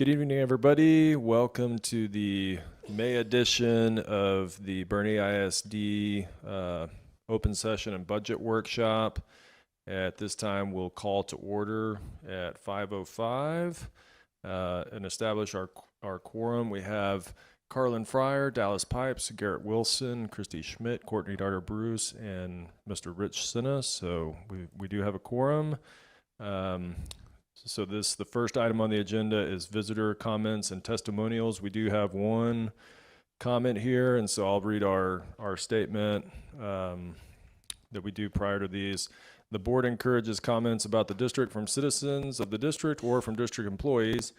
Good evening, everybody. Welcome to the May edition of the Boerne ISD open session and budget workshop. At this time, we'll call to order at 5:05 and establish our quorum. We have Carlin Fryer, Dallas Pipes, Garrett Wilson, Christy Schmidt, Courtney Darter Bruce, and Mr. Rich Sinna. So we do have a quorum. So the first item on the agenda is visitor comments and testimonials. We do have one comment here, and so I'll read our statement that we do prior to these. The board encourages comments about the district from citizens of the district or from district employees.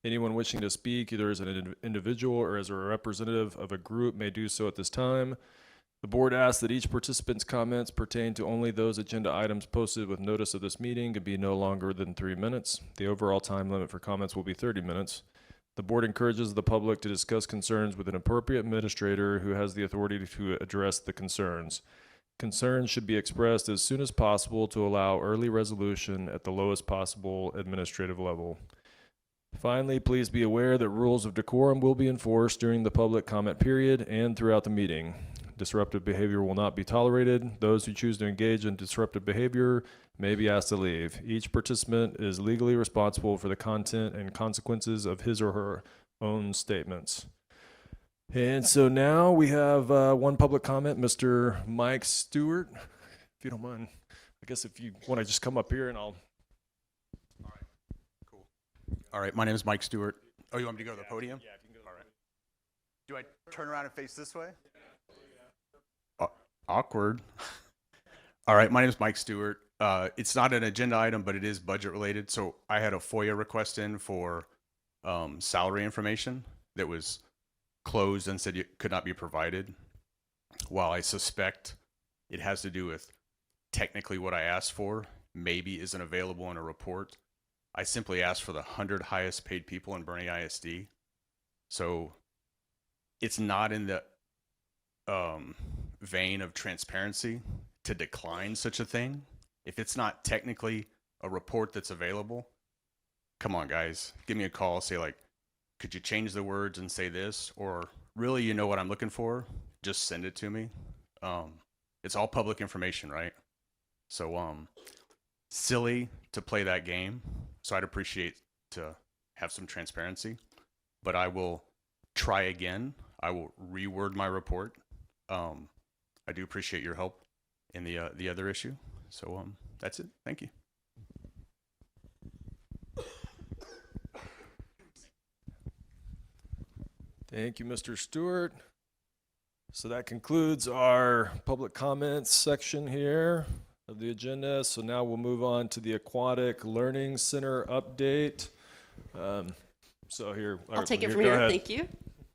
Anyone wishing to speak, either as an individual or as a representative of a group, may do so at this time. The board asks that each participant's comments pertain to only those agenda items posted with notice of this meeting and be no longer than 3 minutes. The overall time limit for comments will be 30 minutes. The board encourages the public to discuss concerns with an appropriate administrator who has the authority to address the concerns. Concerns should be expressed as soon as possible to allow early resolution at the lowest possible administrative level. Finally, please be aware that rules of decorum will be enforced during the public comment period and throughout the meeting. Disruptive behavior will not be tolerated. Those who choose to engage in disruptive behavior may be asked to leave. Each participant is legally responsible for the content and consequences of his or her own statements. And so now we have one public comment, Mr. Mike Stewart, if you don't mind. I guess if you want to just come up here and I'll... All right, cool. All right, my name is Mike Stewart. Oh, you want me to go to the podium? Yeah, if you can go. All right. Do I turn around and face this way? Awkward. All right, my name is Mike Stewart. It's not an agenda item, but it is budget related. So I had a FOIA request in for salary information that was closed and said it could not be provided. While I suspect it has to do with technically what I asked for, maybe isn't available in a report. I simply asked for the 100 highest paid people in Boerne ISD. So it's not in the vein of transparency to decline such a thing. If it's not technically a report that's available, come on guys, give me a call, say like, could you change the words and say this? Or really, you know what I'm looking for? Just send it to me. It's all public information, right? So silly to play that game. So I'd appreciate to have some transparency, but I will try again. I will reword my report. I do appreciate your help in the other issue. So that's it. Thank you. Thank you, Mr. Stewart. So that concludes our public comments section here of the agenda. So now we'll move on to the Aquatic Learning Center update. So here, I'll take it from here. Thank you,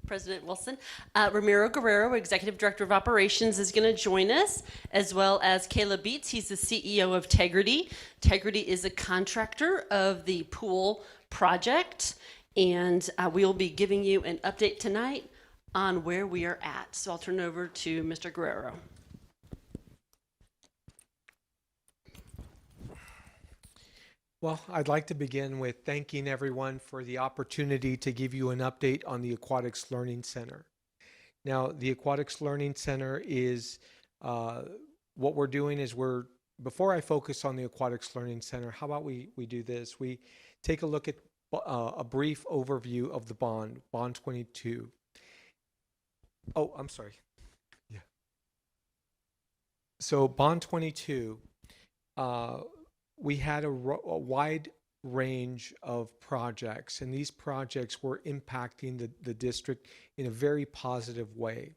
President Wilson. Ramiro Guerrero, Executive Director of Operations, is going to join us, as well as Caleb Beats. He's the CEO of Tegrity. Tegrity is a contractor of the pool project, and we'll be giving you an update tonight on where we are at. So I'll turn it over to Mr. Guerrero. Well, I'd like to begin with thanking everyone for the opportunity to give you an update on the Aquatics Learning Center. Now, the Aquatics Learning Center is, what we're doing is before I focus on the Aquatics Learning Center, how about we do this? We take a look at a brief overview of the Bond 22. Oh, I'm sorry. Yeah. So Bond 22, we had a wide range of projects, and these projects were impacting the district in a very positive way.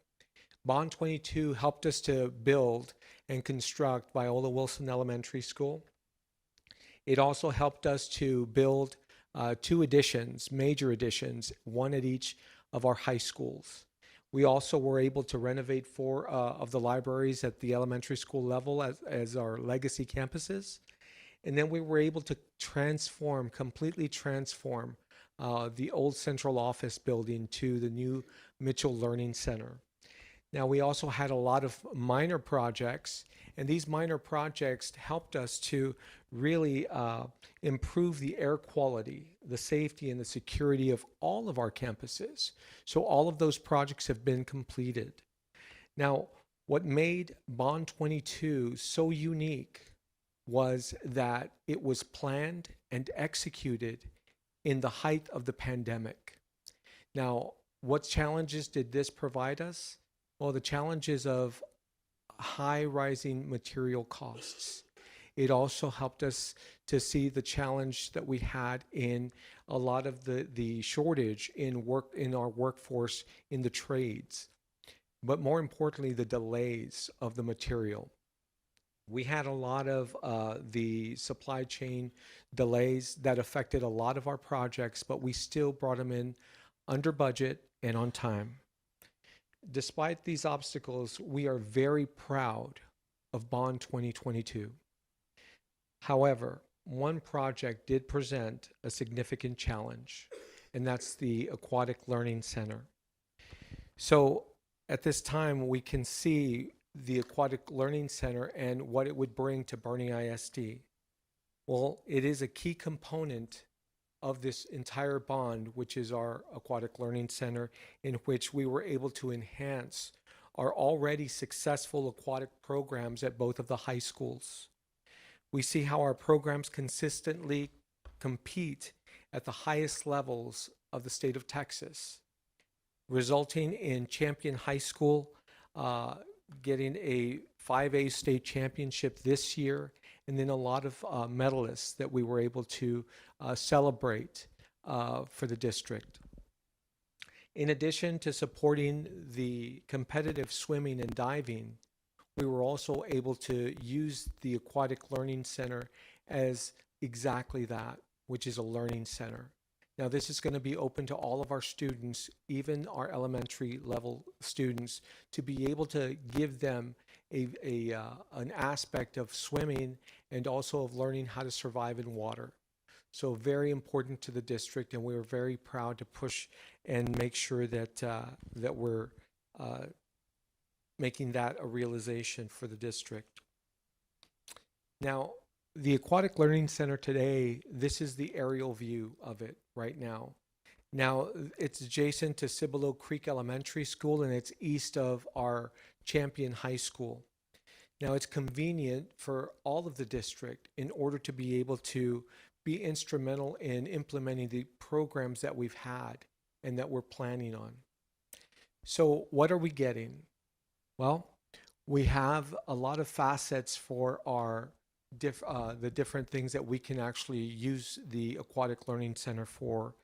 Bond 22 helped us to build and construct Viola Wilson Elementary School. It also helped us to build 2 additions, major additions, one at each of our high schools. We also were able to renovate 4 of the libraries at the elementary school level as our legacy campuses. And then we were able to completely transform the old central office building to the new Mitchell Learning Center. Now, we also had a lot of minor projects, and these minor projects helped us to really improve the air quality the safety and the security of all of our campuses. So all of those projects have been completed. Now, what made Bond 22 so unique was that it was planned and executed in the height of the pandemic. Now, what challenges did this provide us? Well, the challenges of high rising material costs. It also helped us to see the challenge that we had in a lot of the shortage in our workforce in the trades. But more importantly, the delays of the material. We had a lot of the supply chain delays that affected a lot of our projects, but we still brought them in under budget and on time. Despite these obstacles, we are very proud of Bond 2022. However, one project did present a significant challenge, and that's the Aquatic Learning Center. So at this time, we can see the Aquatic Learning Center and what it would bring to Boerne ISD. Well, it is a key component of this entire bond, which is our Aquatic Learning Center, in which we were able to enhance our already successful aquatic programs at both of the high schools. We see how our programs consistently compete at the highest levels of the state of Texas, resulting in Champion High School getting a 5A state championship this year, and then a lot of medalists that we were able to celebrate for the district. In addition to supporting the competitive swimming and diving, we were also able to use the Aquatic Learning Center as exactly that, which is a learning center. Now, this is going to be open to all of our students, even our elementary level students, to be able to give them an aspect of swimming and also of learning how to survive in water. So very important to the district, and we are very proud to push and make sure that that we're making that a realization for the district. Now, the Aquatic Learning Center today, this is the aerial view of it right now. Now, it's adjacent to Cibolo Creek Elementary School, and it's east of our Champion High School. Now, it's convenient for all of the district in order to be able to be instrumental in implementing the programs that we've had and that we're planning on. So what are we getting? Well, we have a lot of facets for our the different things that we can actually use the Aquatic Learning Center for.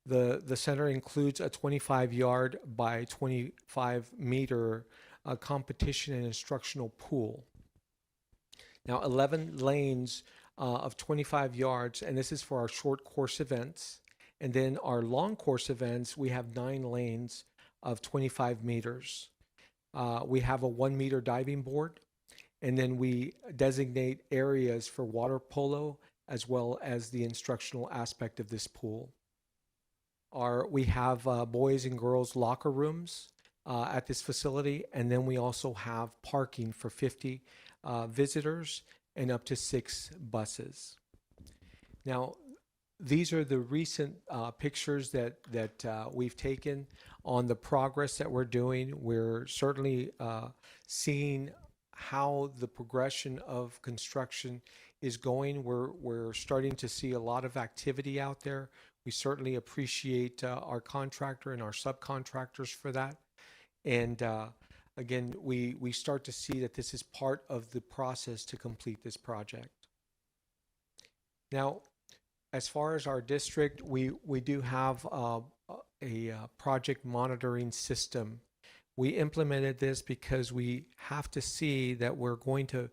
The center includes a 25-yard by 25-meter competition and instructional pool. Now, 11 lanes of 25 yards, and this is for our short course events. And then our long course events, we have 9 lanes of 25 meters. We have a 1-meter diving board, and then we designate areas for water polo as well as the instructional aspect of this pool. We have boys and girls locker rooms at this facility, and then we also have parking for 50 visitors and up to 6 buses. Now, these are the recent pictures that we've taken on the progress that we're doing. We're certainly seeing how the progression of construction is going. We're starting to see a lot of activity out there. We certainly appreciate our contractor and our subcontractors for that. And again, we start to see that this is part of the process to complete this project. Now, as far as our district, we do have a project monitoring system. We implemented this because we have to see that we're going to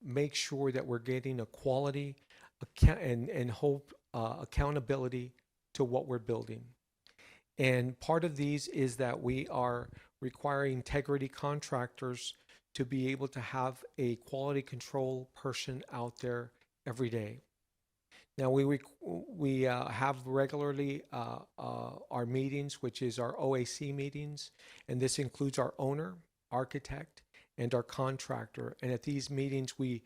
make sure that we're getting a quality and hope accountability to what we're building. And part of these is that we are requiring integrity contractors to be able to have a quality control person out there every day. Now, we have regularly our meetings, which is our OAC meetings, and this includes our owner, architect, and our contractor. And at these meetings, we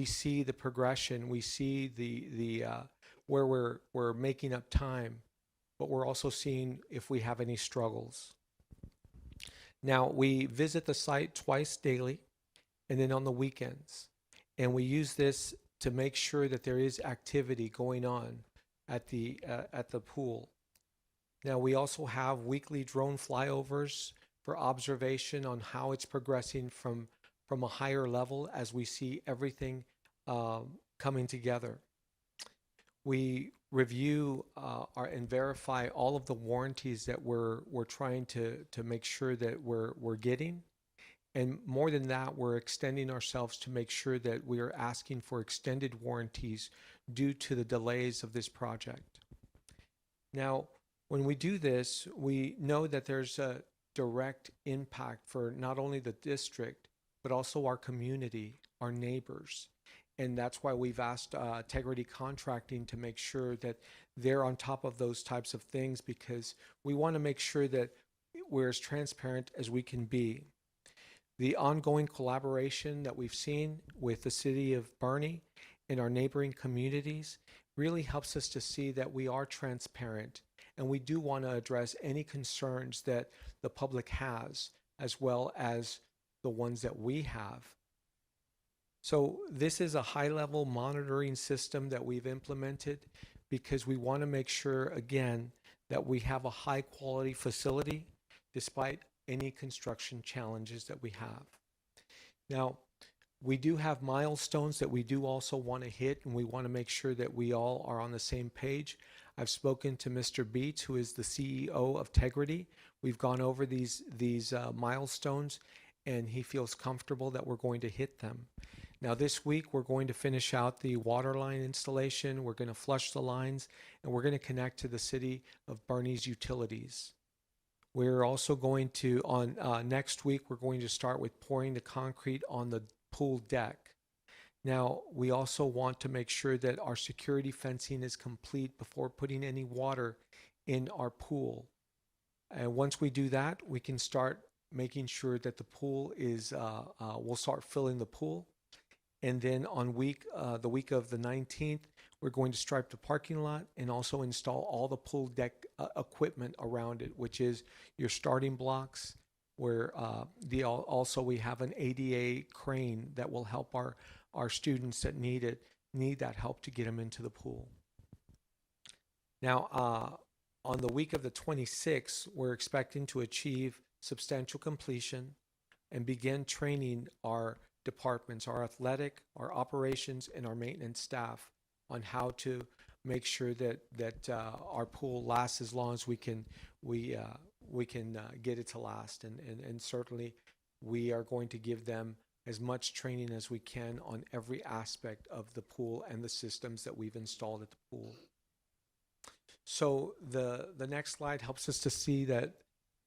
see the progression, we see where we're making up time, but we're also seeing if we have any struggles. Now, we visit the site twice daily and then on the weekends. And we use this to make sure that there is activity going on at the pool. Now, we also have weekly drone flyovers for observation on how it's progressing from a higher level as we see everything coming together. We review and verify all of the warranties that we're trying to make sure that we're getting. And more than that, we're extending ourselves to make sure that we are asking for extended warranties due to the delays of this project. Now, when we do this, we know that there's a direct impact for not only the district, but also our community, our neighbors. And that's why we've asked Tegrity Contracting to make sure that they're on top of those types of things, because we want to make sure that we're as transparent as we can be. The ongoing collaboration that we've seen with the city of Boerne and our neighboring communities really helps us to see that we are transparent, and we do want to address any concerns that the public has, as well as the ones that we have. So this is a high-level monitoring system that we've implemented because we want to make sure, again, that we have a high-quality facility despite any construction challenges that we have. Now, we do have milestones that we do also want to hit, and we want to make sure that we all are on the same page. I've spoken to Mr. Beats, who is the CEO of Tegrity. We've gone over these milestones, and he feels comfortable that we're going to hit them. Now, this week, we're going to finish out the water line installation. We're going to flush the lines, and we're going to connect to the city of Boerne's utilities. We're also going to, next week, we're going to start with pouring the concrete on the pool deck. Now, we also want to make sure that our security fencing is complete before putting any water in our pool. And once we do that, we can start making sure that the pool is, we'll start filling the pool. And then on the week of the 19th, we're going to stripe the parking lot and also install all the pool deck equipment around it, which is your starting blocks, where also we have an ADA crane that will help our students that need that help to get them into the pool. Now, on the week of the 26th, we're expecting to achieve substantial completion and begin training our departments, our athletic, our operations, and our maintenance staff on how to make sure that our pool lasts as long as we can get it to last. And certainly we are going to give them as much training as we can on every aspect of the pool and the systems that we've installed at the pool. So the next slide helps us to see that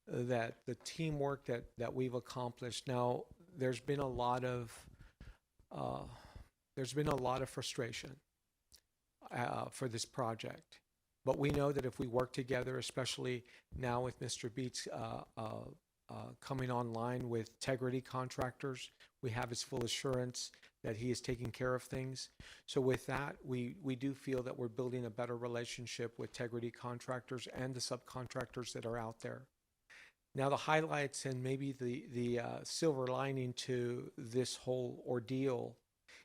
the teamwork that we've accomplished. Now, there's been a lot of frustration for this project, but we know that if we work together, especially now with Mr. Beats coming online with Tegrity Contractors, we have his full assurance that he is taking care of things. So with that, we do feel that we're building a better relationship with Tegrity Contractors and the subcontractors that are out there. Now, the highlights and maybe the silver lining to this whole ordeal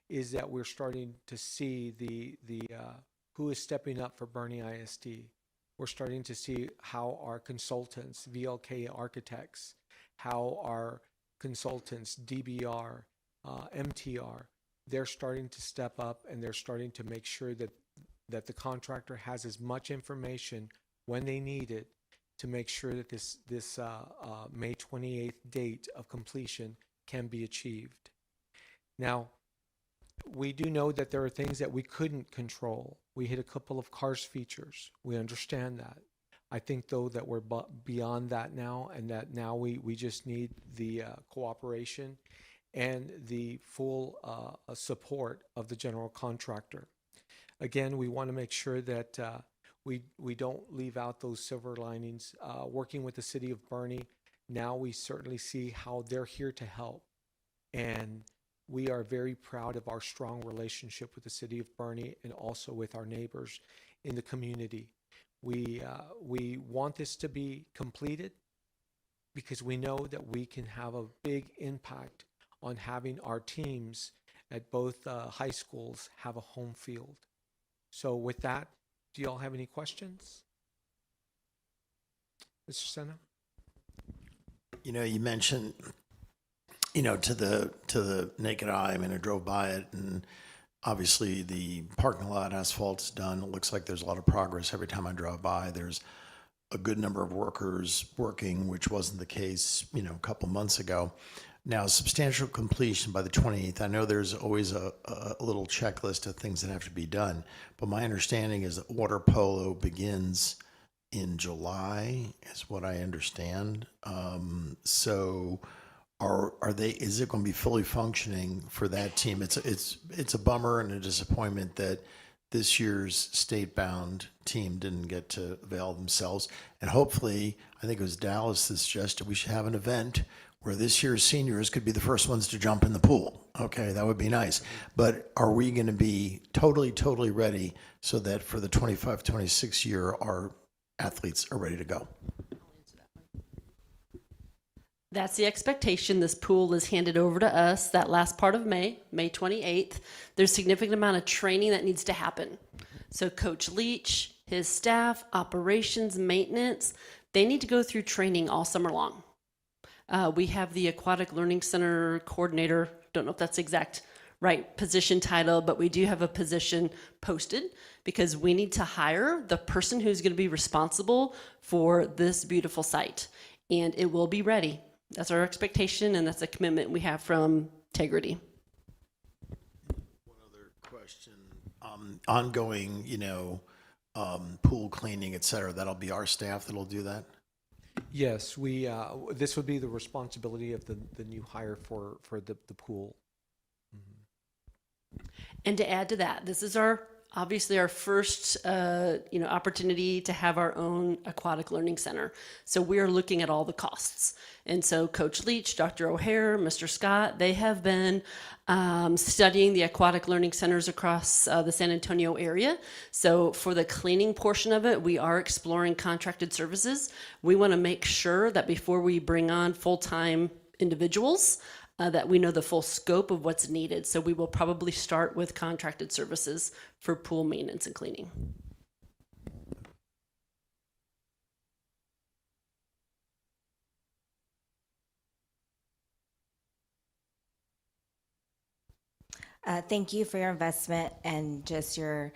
is that we're starting to see the who is stepping up for Boerne ISD. We're starting to see how our consultants, VLK Architects, how our consultants, DBR, MTR, they're starting to step up, and they're starting to make sure that the contractor has as much information when they need it to make sure that this May 28th date of completion can be achieved. Now, we do know that there are things that we couldn't control. We hit a couple of CARS features. We understand that. I think, though, that we're beyond that now, and that now we just need the cooperation and the full support of the general contractor. Again, we want to make sure that we don't leave out those silver linings. Working with the city of Boerne, now we certainly see how they're here to help. And we are very proud of our strong relationship with the city of Boerne and also with our neighbors in the community. We want this to be completed because we know that we can have a big impact on having our teams at both high schools have a home field. So with that, do you all have any questions? Mr. Senna? You know, you mentioned, to the naked eye, I mean, I drove by it, and obviously the parking lot asphalt's done. It looks like there's a lot of progress every time I drive by. There's a good number of workers working, which wasn't the case, a couple months ago. Now, substantial completion by the 28th. I know there's always a little checklist of things that have to be done, but my understanding is that water polo begins in July, is what I understand. So, is it going to be fully functioning for that team? It's a bummer and a disappointment that this year's state-bound team didn't get to avail themselves. And hopefully, I think it was Dallas that suggested we should have an event where this year's seniors could be the first ones to jump in the pool. Okay, that would be nice. But are we going to be totally ready so that for the 25-26 year, our athletes are ready to go? That's the expectation. This pool is handed over to us that last part of May 28th. There's a significant amount of training that needs to happen. So Coach Leach, his staff, operations, maintenance, they need to go through training all summer long. We have the Aquatic Learning Center coordinator. Don't know if that's exact right position title, but we do have a position posted because we need to hire the person who's going to be responsible for this beautiful site, and it will be ready. That's our expectation, and that's a commitment we have from Tegrity. One other question. Ongoing, pool cleaning, et cetera, that'll be our staff that'll do that? Yes, this would be the responsibility of the new hire for the pool. And to add to that, this is obviously our first opportunity to have our own aquatic learning center. So we're looking at all the costs. And so Coach Leach, Dr. O'Hare, Mr. Scott, they have been studying the aquatic learning centers across the San Antonio area. So for the cleaning portion of it, we are exploring contracted services. We want to make sure that before we bring on full-time individuals, that we know the full scope of what's needed. So we will probably start with contracted services for pool maintenance and cleaning. Thank you for your investment and just your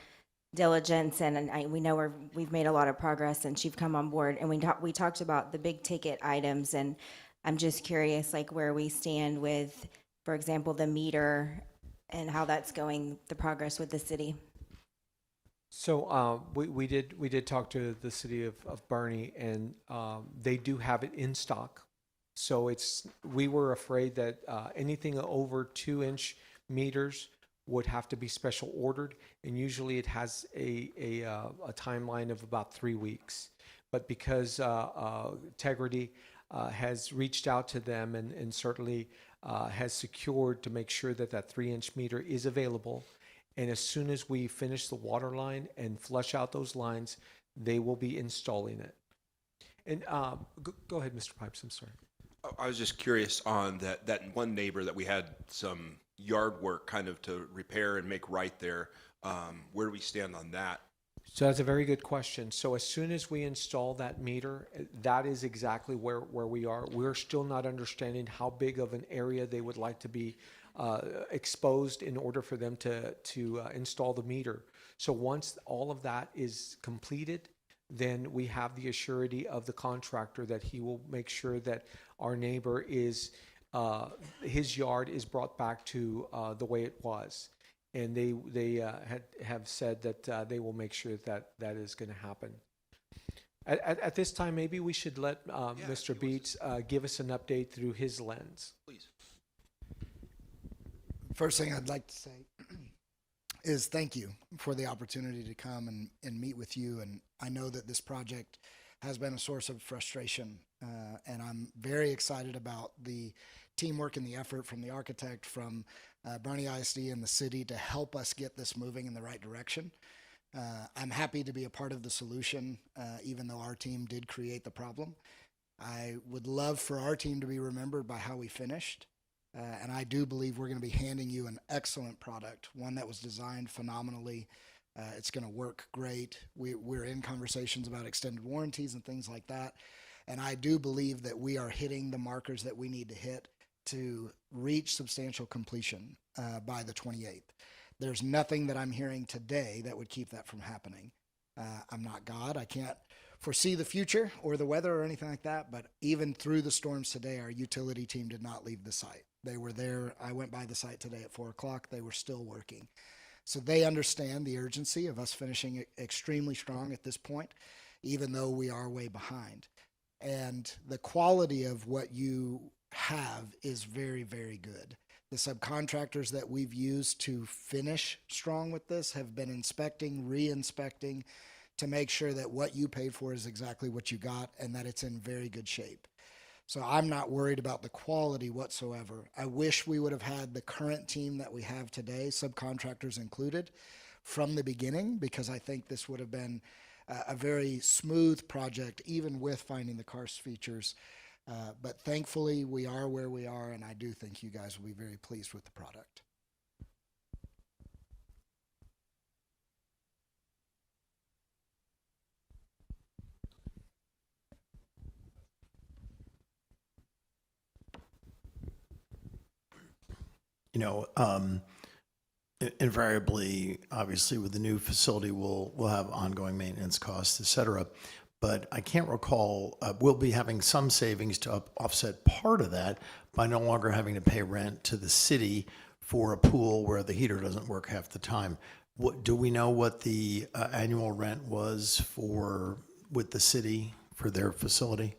diligence. And we know we've made a lot of progress since you've come on board. And we talked about the big ticket items, and I'm just curious, where we stand with, for example, the meter and how that's going, the progress with the city. So we did talk to the city of Boerne, and they do have it in stock. So we were afraid that anything over 2-inch meters would have to be special ordered, and usually it has a timeline of about 3 weeks. But because Tegrity has reached out to them and certainly has secured to make sure that 3-inch meter is available. And as soon as we finish the water line and flush out those lines, they will be installing it. And go ahead, Mr. Pipes, I'm sorry. I was just curious on that one neighbor that we had some yard work kind of to repair and make right there. Where do we stand on that? So that's a very good question. So as soon as we install that meter, that is exactly where we are. We're still not understanding how big of an area they would like to be exposed in order for them to install the meter. So once all of that is completed, then we have the assurity of the contractor that he will make sure that our neighbor his yard is brought back to the way it was. And they have said that they will make sure that is going to happen. At this time, maybe we should let Mr. Beats give us an update through his lens. Please. First thing I'd like to say is thank you for the opportunity to come and meet with you. And I know that this project has been a source of frustration, and I'm very excited about the teamwork and the effort from the architect, from Boerne ISD and the city to help us get this moving in the right direction. I'm happy to be a part of the solution, even though our team did create the problem. I would love for our team to be remembered by how we finished. And I do believe we're going to be handing you an excellent product, one that was designed phenomenally. It's going to work great. We're in conversations about extended warranties and things like that. And I do believe that we are hitting the markers that we need to hit to reach substantial completion by the 28th. There's nothing that I'm hearing today that would keep that from happening. I'm not God. I can't foresee the future or the weather or anything like that. But even through the storms today, our utility team did not leave the site. They were there. I went by the site today at 4 o'clock. They were still working. So they understand the urgency of us finishing extremely strong at this point, even though we are way behind. And the quality of what you have is very, very good. The subcontractors that we've used to finish strong with this have been inspecting, re-inspecting to make sure that what you paid for is exactly what you got and that it's in very good shape. So I'm not worried about the quality whatsoever. I wish we would have had the current team that we have today, subcontractors included, from the beginning, because I think this would have been a very smooth project, even with finding the karst features. But thankfully, we are where we are, and I do think you guys will be very pleased with the product. You know, invariably, obviously, with the new facility, we'll have ongoing maintenance costs, et cetera. But I can't recall, we'll be having some savings to offset part of that by no longer having to pay rent to the city for a pool where the heater doesn't work half the time. Do we know what the annual rent was with the city for their facility?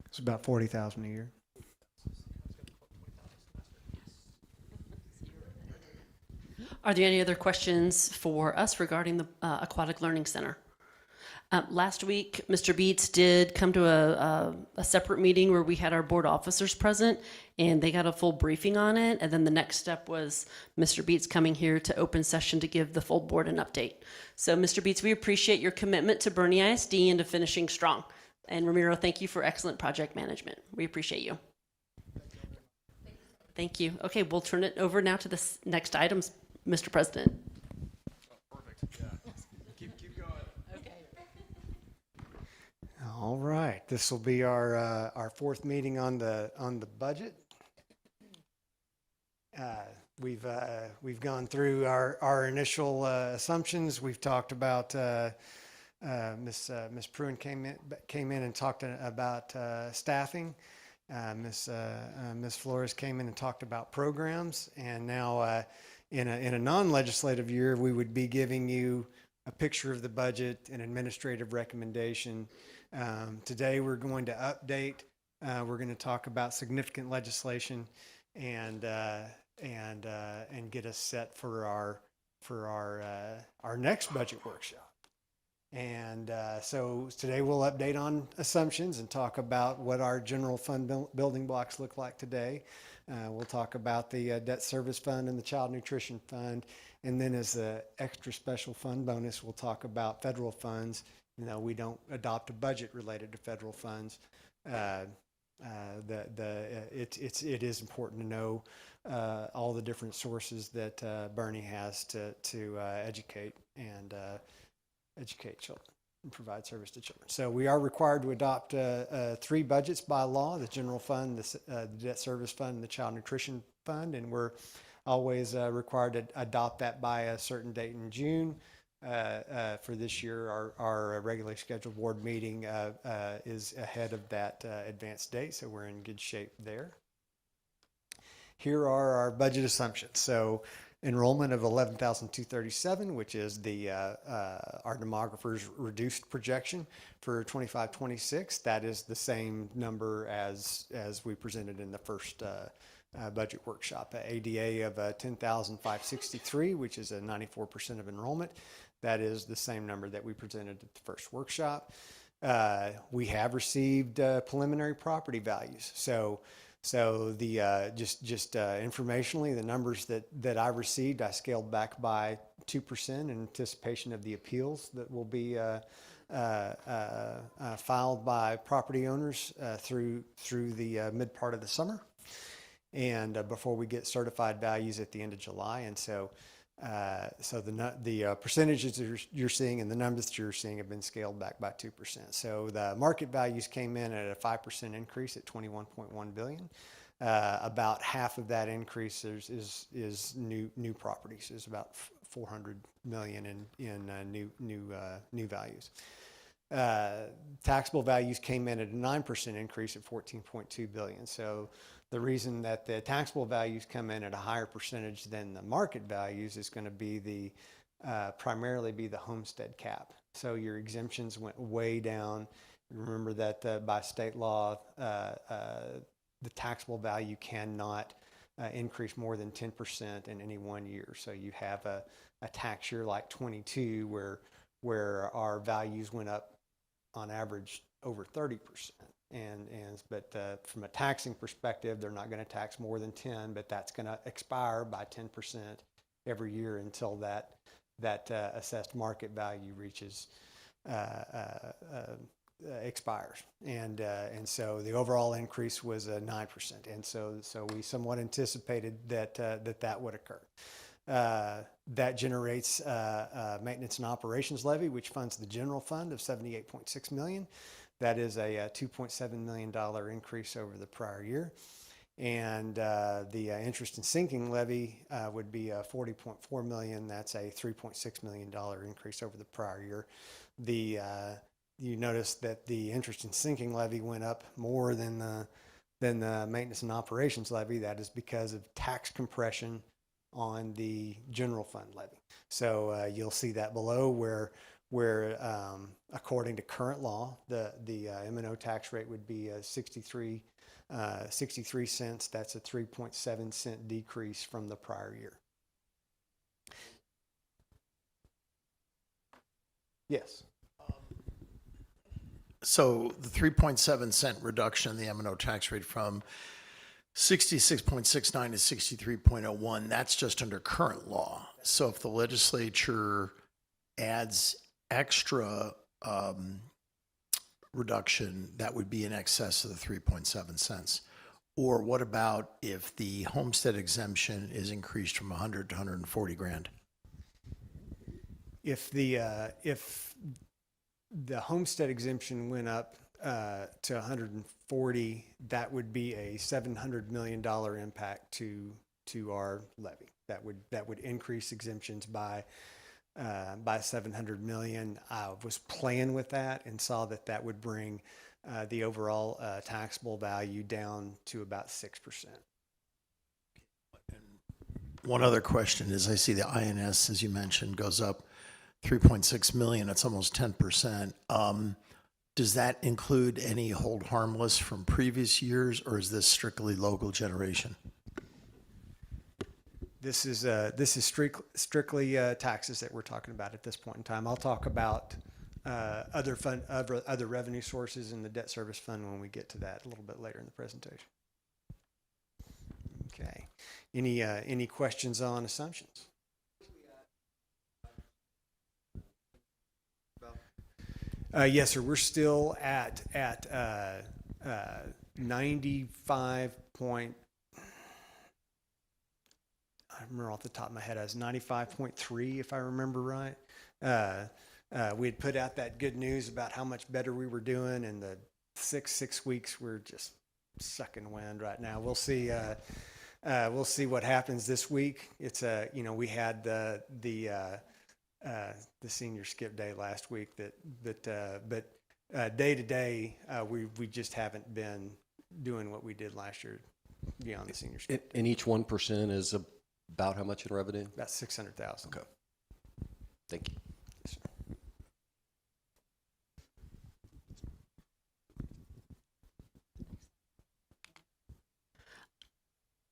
It's about $40,000 a year. Are there any other questions for us regarding the Aquatic Learning Center? Last week, Mr. Beats did come to a separate meeting where we had our board officers present, and they got a full briefing on it. And then the next step was Mr. Beats coming here to open session to give the full board an update. So, Mr. Beats, we appreciate your commitment to Boerne ISD and to finishing strong. And Ramiro, thank you for excellent project management. We appreciate you. Thank you. Okay, we'll turn it over now to the next items, Mr. President. All right, this will be our fourth meeting on the budget. We've gone through our initial assumptions. We've talked about Miss Pruin came in and talked about staffing. Miss Flores came in and talked about programs, and now in a non-legislative year, we would be giving you a picture of the budget, an administrative recommendation. Today we're going to update. We're going to talk about significant legislation and get us set for our next budget workshop. And so today we'll update on assumptions and talk about what our general fund building blocks look like today. We'll talk about the debt service fund and the child nutrition fund. And then as the extra special fund bonus, we'll talk about federal funds. You know, we don't adopt a budget related to federal funds. It is important to know all the different sources that Boerne has to educate children and provide service to children. So we are required to adopt 3 budgets by law: the general fund, the debt service fund, and the child nutrition fund, and we're always required to adopt that by a certain date in June. For this year, our regularly scheduled board meeting is ahead of that advanced date, so we're in good shape there. Here are our budget assumptions. So enrollment of 11,237, which is our demographer's reduced projection for 25-26. That is the same number as we presented in the first budget workshop. ADA of 10,563, which is a 94% of enrollment. That is the same number that we presented at the first workshop. We have received preliminary property values. So the just informationally, the numbers that I received, I scaled back by 2% in anticipation of the appeals that will be filed by property owners through the mid part of the summer, and before we get certified values at the end of July. And so the percentages that you're seeing and the numbers that you're seeing have been scaled back by 2%. So the market values came in at a 5% increase at $21.1 billion. About half of that increase is new properties. Is about $400 million in new values. Taxable values came in at a 9% increase at $14.2 billion. So the reason that the taxable values come in at a higher percentage than the market values is going to be primarily be the homestead cap. So your exemptions went way down. Remember that by state law, the taxable value cannot increase more than 10% in any 1 year. So you have a tax year like 22 where our values went up on average over 30%. But from a taxing perspective, they're not going to tax more than 10, but that's going to expire by 10% every year until that assessed market value reaches expires. And so the overall increase was 9%. And so we somewhat anticipated that would occur. That generates maintenance and operations levy, which funds the general fund of $78.6 million. That is a $2.7 million increase over the prior year. And the interest and sinking levy would be $40.4 million. That's a $3.6 million increase over the prior year. You notice that the interest and sinking levy went up more than the maintenance and operations levy. That is because of tax compression on the general fund levy. So you'll see that below where according to current law, the M&O tax rate would be 63 cents. That's a 3.7 cent decrease from the prior year. Yes. So the 3.7 cent reduction in the M&O tax rate from 66.69 to 63.01, that's just under current law. So if the legislature adds extra reduction, that would be in excess of the 3.7 cents. Or what about if the homestead exemption is increased from 100 to 140 grand? If the homestead exemption went up to 140, that would be a $700 million impact to our levy. That would increase exemptions by $700 million. I was playing with that and saw that would bring the overall taxable value down to about 6%. One other question is, I see the INS, as you mentioned, goes up 3.6 million. That's almost 10%. Does that include any hold harmless from previous years, or is this strictly local generation? This is strictly taxes that we're talking about at this point in time. I'll talk about other revenue sources in the debt service fund when we get to that a little bit later in the presentation. Okay. Any questions on assumptions? Yes, sir. We're still at 95 point. I remember off the top of my head, I was 95.3, if I remember right. We had put out that good news about how much better we were doing, and the six weeks we're just sucking wind right now. We'll see. We'll see what happens this week. It's we had the senior skip day last week. But day to day, we just haven't been doing what we did last year beyond the senior skip. And each 1% is about how much in revenue? About 600,000. Okay. Thank you. Yes, sir.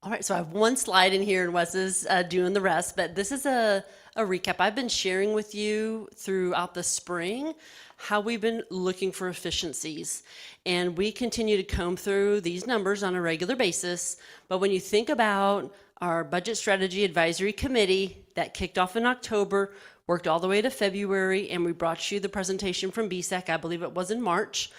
All right, so I have one slide in here, and Wes is doing the rest, but this is a recap. I've been sharing with you throughout the spring how we've been looking for efficiencies, and we continue to comb through these numbers on a regular basis. But when you think about our Budget Strategy Advisory Committee that kicked off in October, worked all the way to February, and we brought you the presentation from BSEC, I believe it was in March,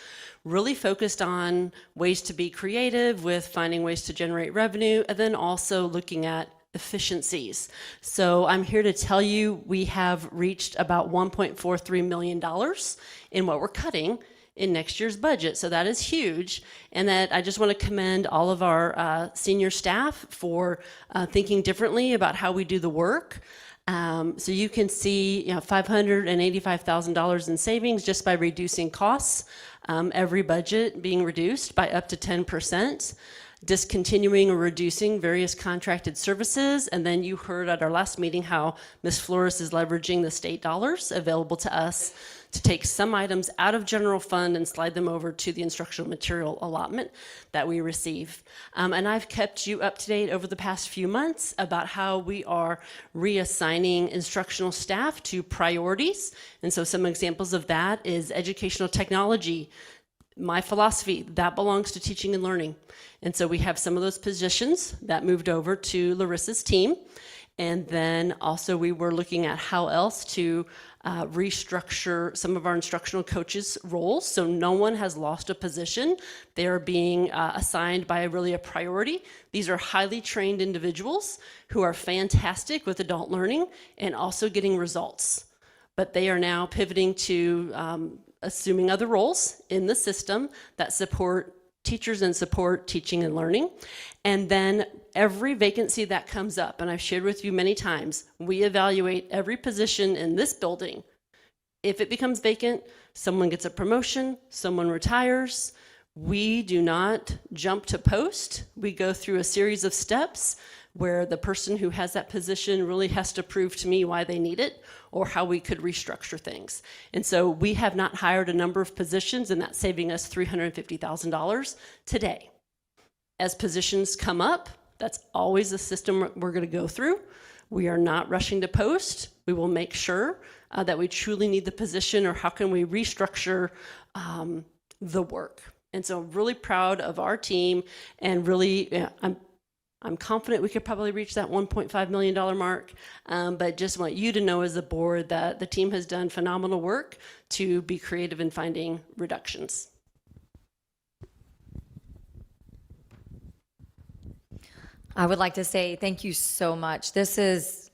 really focused on ways to be creative with finding ways to generate revenue, and then also looking at efficiencies. So I'm here to tell you we have reached about $1.43 million in what we're cutting in next year's budget. So that is huge. And that I just want to commend all of our senior staff for thinking differently about how we do the work. So you can see, $585,000 in savings just by reducing costs. Every budget being reduced by up to 10%. Discontinuing or reducing various contracted services. And then you heard at our last meeting how Ms. Flores is leveraging the state dollars available to us to take some items out of general fund and slide them over to the instructional material allotment that we receive. And I've kept you up to date over the past few months about how we are reassigning instructional staff to priorities. And so some examples of that is educational technology. My philosophy, that belongs to teaching and learning. And so we have some of those positions that moved over to Larissa's team. And then also we were looking at how else to restructure some of our instructional coaches' roles. So no one has lost a position. They are being assigned by really a priority. These are highly trained individuals who are fantastic with adult learning and also getting results. But they are now pivoting to assuming other roles in the system that support teachers and support teaching and learning. And then every vacancy that comes up, and I've shared with you many times, we evaluate every position in this building. If it becomes vacant, someone gets a promotion, someone retires. We do not jump to post. We go through a series of steps where the person who has that position really has to prove to me why they need it or how we could restructure things. And so we have not hired a number of positions, and that's saving us $350,000 today. As positions come up, that's always a system we're going to go through. We are not rushing to post. We will make sure that we truly need the position, or how can we restructure the work. And so I'm really proud of our team, and really I'm confident we could probably reach that $1.5 million mark, but just want you to know as a board that the team has done phenomenal work to be creative in finding reductions. I would like to say thank you so much. This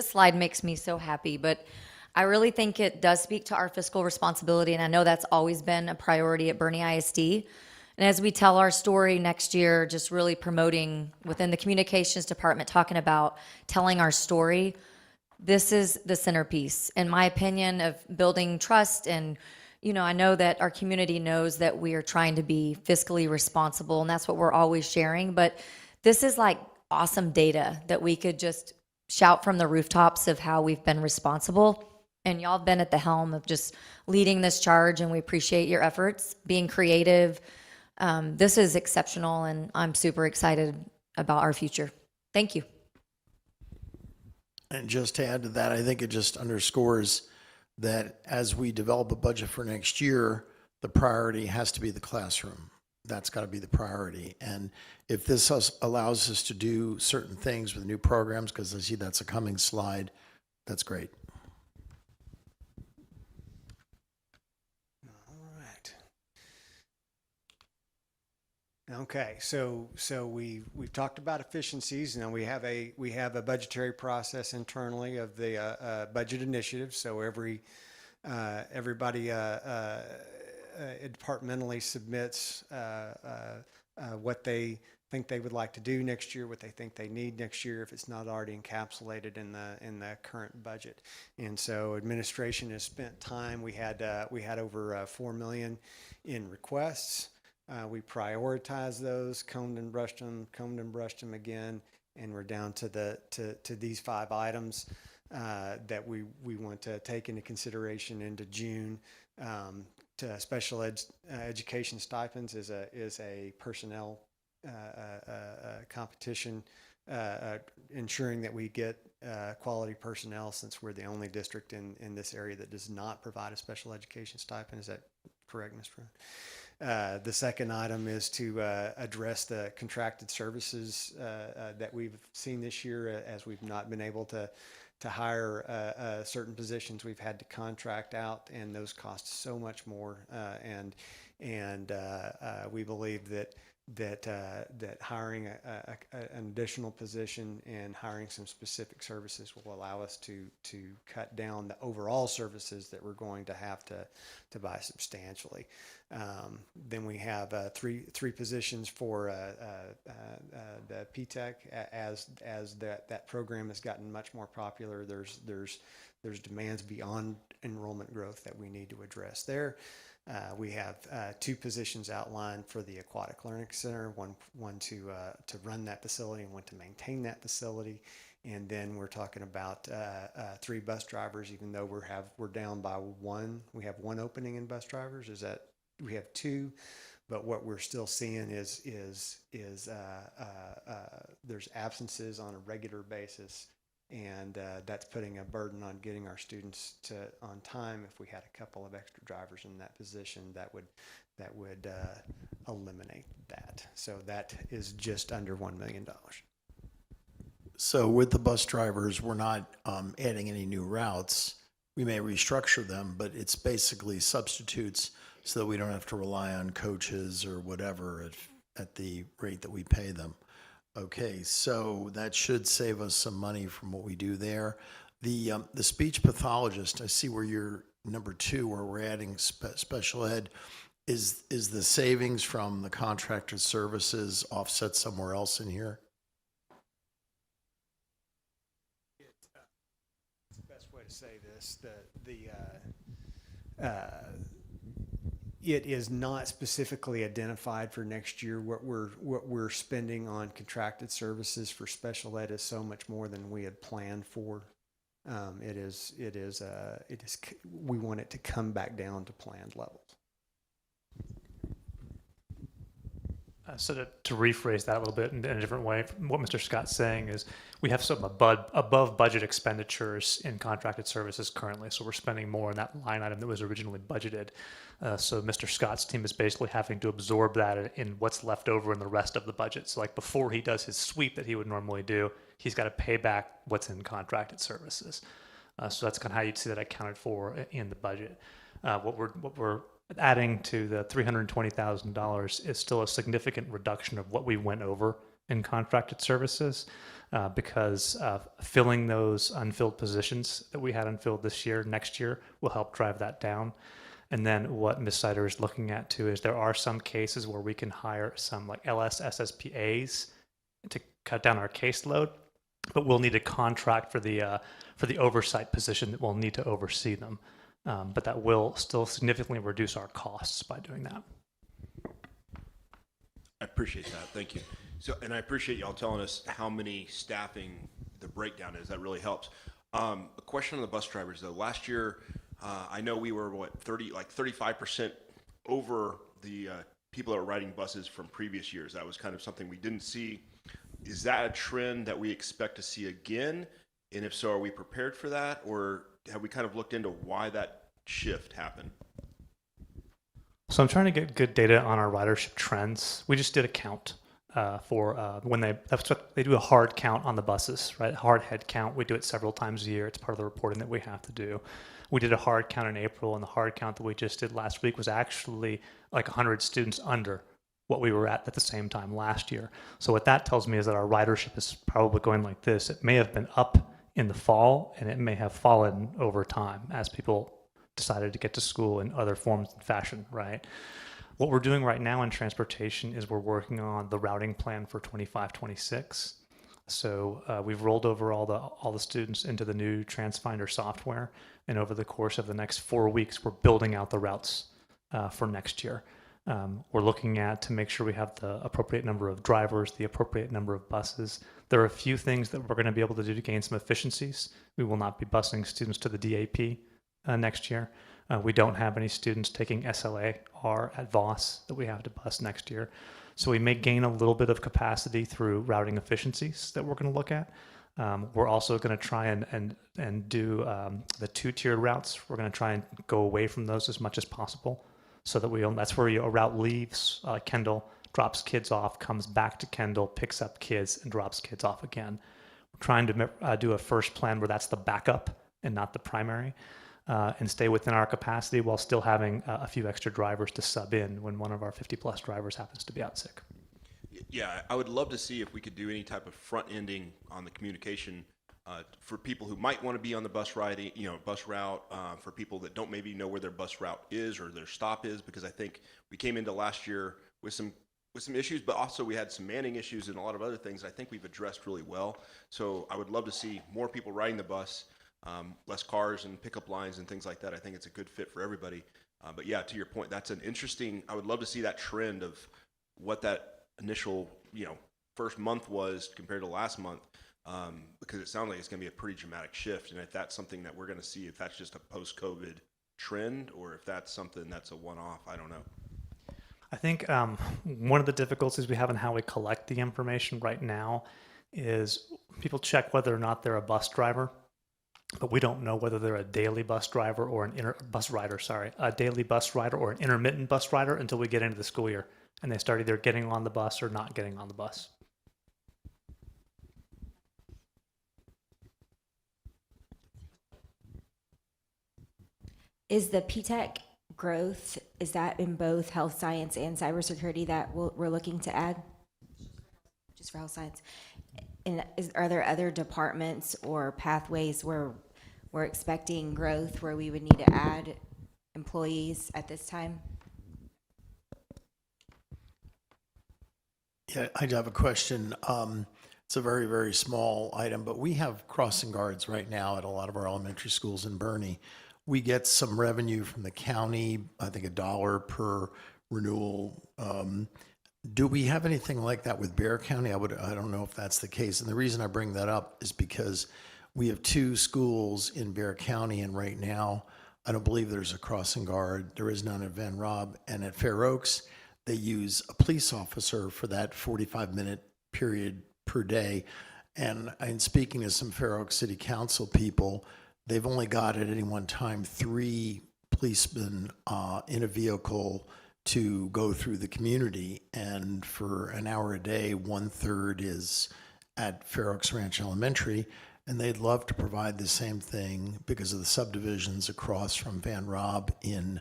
slide makes me so happy, but I really think it does speak to our fiscal responsibility, and I know that's always been a priority at Boerne ISD. And as we tell our story next year, just really promoting within the communications department, talking about telling our story, this is the centerpiece, in my opinion, of building trust. And, I know that our community knows that we are trying to be fiscally responsible, and that's what we're always sharing. But this is like awesome data that we could just shout from the rooftops of how we've been responsible. And y'all have been at the helm of just leading this charge, and we appreciate your efforts, being creative. This is exceptional, and I'm super excited about our future. Thank you. And just to add to that, I think it just underscores that as we develop a budget for next year, the priority has to be the classroom. That's got to be the priority. And if this allows us to do certain things with new programs, because I see that's a coming slide, that's great. Okay, so we've talked about efficiencies, and we have a budgetary process internally of the budget initiative. So everybody departmentally submits what they think they would like to do next year, what they think they need next year, if it's not already encapsulated in the current budget. And so administration has spent time. We had over $4 million in requests. We prioritized those, combed and brushed them again, and we're down to these 5 items that we want to take into consideration into June. To special education stipends is a personnel competition, ensuring that we get quality personnel, since we're the only district in this area that does not provide a special education stipend. Is that correct, Ms. Brown? The second item is to address the contracted services that we've seen this year, as we've not been able to hire certain positions. We've had to contract out, and those cost so much more. And we believe that hiring an additional position and hiring some specific services will allow us to cut down the overall services that we're going to have to buy substantially. Then we have three positions for the PTech. As that program has gotten much more popular, there's demands beyond enrollment growth that we need to address there. We have two positions outlined for the Aquatic Learning Center, one to run that facility and one to maintain that facility. And then we're talking about 3 bus drivers, even though we're down by 1. We have 1 opening in bus drivers. We have 2, but what we're still seeing is there's absences on a regular basis. And that's putting a burden on getting our students on time. If we had a couple of extra drivers in that position, that would eliminate that. So that is just under $1 million. So with the bus drivers, we're not adding any new routes. We may restructure them, but it's basically substitutes so that we don't have to rely on coaches or whatever at the rate that we pay them. Okay, so that should save us some money from what we do there. The speech pathologist, I see where you're number 2, where we're adding special ed. Is the savings from the contracted services offset somewhere else in here? It's the best way to say this. It is not specifically identified for next year. What we're spending on contracted services for special ed is so much more than we had planned for. We want it to come back down to planned levels. So to rephrase that a little bit in a different way, what Mr. Scott's saying is we have some above budget expenditures in contracted services currently. So we're spending more on that line item that was originally budgeted. So Mr. Scott's team is basically having to absorb that in what's left over in the rest of the budget. So like before he does his sweep that he would normally do, he's got to pay back what's in contracted services. So that's kind of how you'd see that accounted for in the budget. What we're adding to the $320,000 is still a significant reduction of what we went over in contracted services because filling those unfilled positions that we had unfilled this year, next year will help drive that down. And then what Ms. Sider is looking at too is there are some cases where we can hire some like LS SSPAs to cut down our caseload, but we'll need a contract for the oversight position that will need to oversee them. But that will still significantly reduce our costs by doing that. I appreciate that. Thank you. So, and I appreciate y'all telling us how many staffing the breakdown is. That really helps. A question on the bus drivers though. Last year, I know we were 35% over the people that were riding buses from previous years. That was kind of something we didn't see. Is that a trend that we expect to see again? And if so, are we prepared for that? Or have we kind of looked into why that shift happened? So I'm trying to get good data on our ridership trends. We just did a count for when that's what they do, a hard count on the buses, right? A hard head count. We do it several times a year. It's part of the reporting that we have to do. We did a hard count in April, and the hard count that we just did last week was actually like 100 students under what we were at the same time last year. So what that tells me is that our ridership is probably going like this. It may have been up in the fall, and it may have fallen over time as people decided to get to school in other forms and fashion, right? What we're doing right now in transportation is we're working on the routing plan for 25-26. So we've rolled over all the students into the new TransFinder software, and over the course of the next 4 weeks, we're building out the routes for next year. We're looking to make sure we have the appropriate number of drivers, the appropriate number of buses. There are a few things that we're going to be able to do to gain some efficiencies. We will not be busing students to the DAP next year. We don't have any students taking SLA-R at Voss that we have to bus next year. So we may gain a little bit of capacity through routing efficiencies that we're going to look at. We're also going to try and do the 2-tiered routes. We're going to try and go away from those as much as possible. so that that's where a route leaves Kendall, drops kids off, comes back to Kendall, picks up kids, and drops kids off again. We're trying to do a first plan where that's the backup and not the primary, and stay within our capacity while still having a few extra drivers to sub in when one of our 50-plus drivers happens to be out sick. Yeah, I would love to see if we could do any type of front ending on the communication for people who might want to be on the bus ride, bus route, for people that don't maybe know where their bus route is or their stop is, because I think we came into last year with some issues, but also we had some manning issues and a lot of other things I think we've addressed really well. So I would love to see more people riding the bus, less cars and pickup lines and things like that. I think it's a good fit for everybody. But yeah, to your point, that's an interesting, I would love to see that trend of what that initial, first month was compared to last month, because it sounds like it's going to be a pretty dramatic shift. And if that's something that we're going to see, if that's just a post-COVID trend or if that's something that's a one-off, I don't know. I think one of the difficulties we have in how we collect the information right now is people check whether or not they're a bus driver, but we don't know whether they're a daily bus driver or a daily bus rider or an intermittent bus rider until we get into the school year and they start either getting on the bus or not getting on the bus. Is the PTech growth, is that in both health science and cybersecurity that we're looking to add? Just for health science. And are there other departments or pathways where we're expecting growth where we would need to add employees at this time? Yeah, I do have a question. It's a very, very small item, but we have crossing guards right now at a lot of our elementary schools in Boerne. We get some revenue from the county, I think $1 per renewal. Do we have anything like that with Bear County? I don't know if that's the case. And the reason I bring that up is because we have 2 schools in Bear County, and right now, I don't believe there's a crossing guard. There is none at Van Rob. And at Fair Oaks, they use a police officer for that 45-minute period per day. And in speaking to some Fair Oaks City Council people, they've only got at any one time 3 policemen in a vehicle to go through the community. And for an hour a day, 1/3 is at Fair Oaks Ranch Elementary. And they'd love to provide the same thing because of the subdivisions across from Van Rob in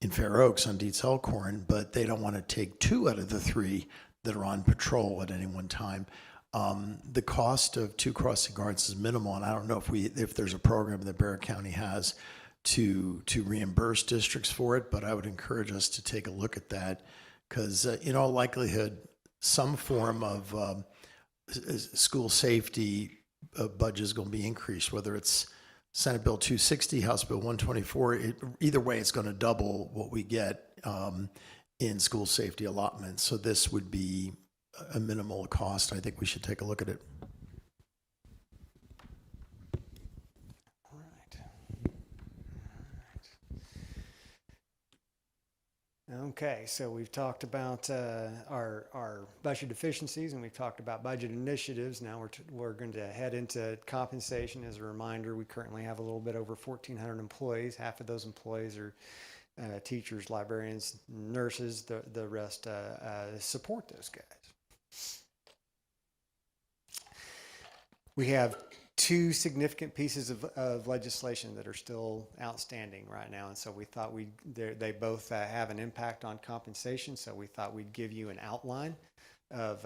Fair Oaks on Dietz Elkhorn, but they don't want to take 2 out of the 3 that are on patrol at any one time. The cost of 2 crossing guards is minimal, and I don't know if there's a program that Bear County has to reimburse districts for it, but I would encourage us to take a look at that because in all likelihood, some form of school safety budget is going to be increased, whether it's Senate Bill 260, House Bill 124. Either way, it's going to double what we get in school safety allotments. So this would be a minimal cost. I think we should take a look at it. All right. Okay, so we've talked about our budget deficiencies and we've talked about budget initiatives. Now we're going to head into compensation. As a reminder, we currently have a little bit over 1,400 employees. Half of those employees are teachers, librarians, nurses. The rest support those guys. We have 2 significant pieces of legislation that are still outstanding right now, and so we thought they both have an impact on compensation. So we thought we'd give you an outline of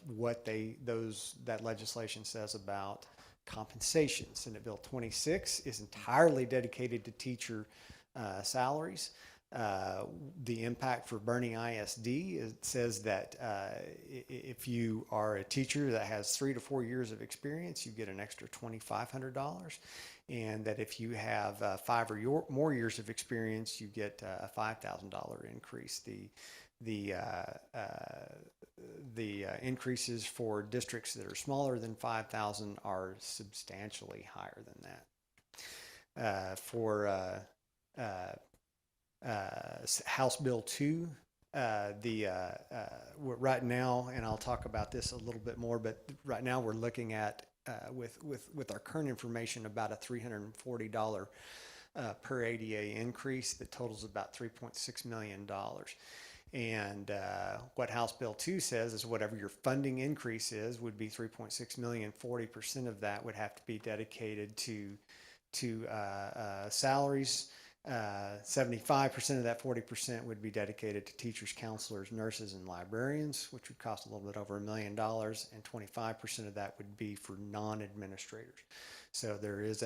what that legislation says about compensation. Senate Bill 26 is entirely dedicated to teacher salaries. The impact for Boerne ISD, it says that if you are a teacher that has 3 to 4 years of experience, you get an extra $2,500, and that if you have 5 or more years of experience, you get a $5,000 increase. The increases for districts that are smaller than 5,000 are substantially higher than that. House Bill 2, right now, and I'll talk about this a little bit more, but right now we're looking at, with our current information, about a $340 per ADA increase that totals about $3.6 million. And what House Bill 2 says is whatever your funding increase is would be 3.6 million. 40% of that would have to be dedicated to salaries. 75% of that 40% would be dedicated to teachers, counselors, nurses, and librarians, which would cost a little bit over $1 million, and 25% of that would be for non-administrators. So there's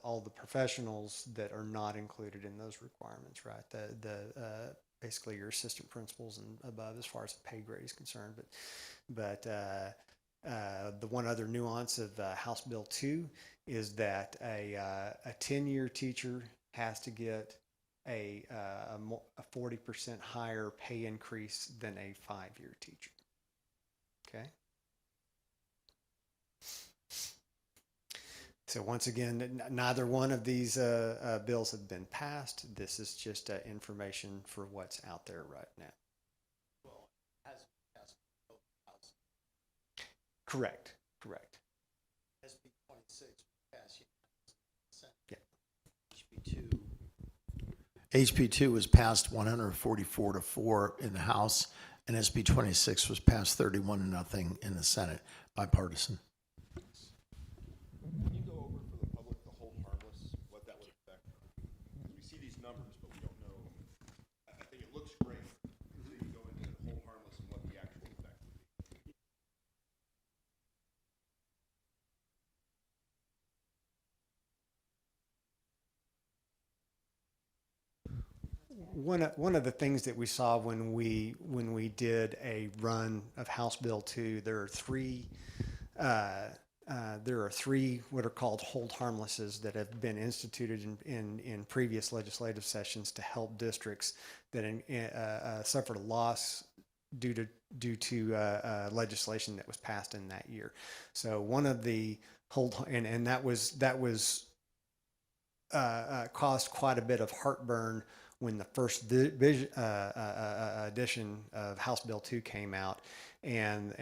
all the professionals that are not included in those requirements, right? Basically your assistant principals and above as far as the pay grade is concerned. But the one other nuance of House Bill 2 is that a 10-year teacher has to get a 40% higher pay increase than a 5-year teacher. Okay. So once again, neither one of these bills have been passed. This is just information for what's out there right now. Correct. SB 26 passed. Yeah. HB 2 was passed 144-4 in the House, and SB 26 was passed 31-0 in the Senate, bipartisan. Can you go over for the public the hold harmless, what that would affect? Because we see these numbers, but we don't know. I think it looks great until you go into the hold harmless and what the actual effect would be. One of the things that we saw when we did a run of House Bill 2, there are three what are called hold harmlesses that have been instituted in previous legislative sessions to help districts that suffered a loss due to legislation that was passed in that year. So one of the and that was caused quite a bit of heartburn when the first edition of House Bill 2 came out, and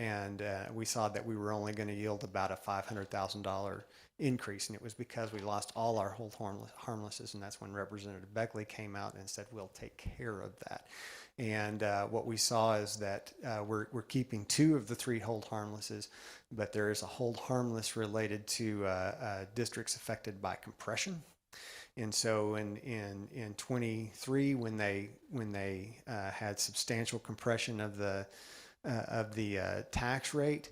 we saw that we were only going to yield about a $500,000 increase, and it was because we lost all our hold harmlesses, and that's when Representative Beckley came out and said, we'll take care of that. And what we saw is that we're keeping 2 of the 3 hold harmlesses, but there is a hold harmless related to districts affected by compression. And so in 23, when they had substantial compression of the tax rate,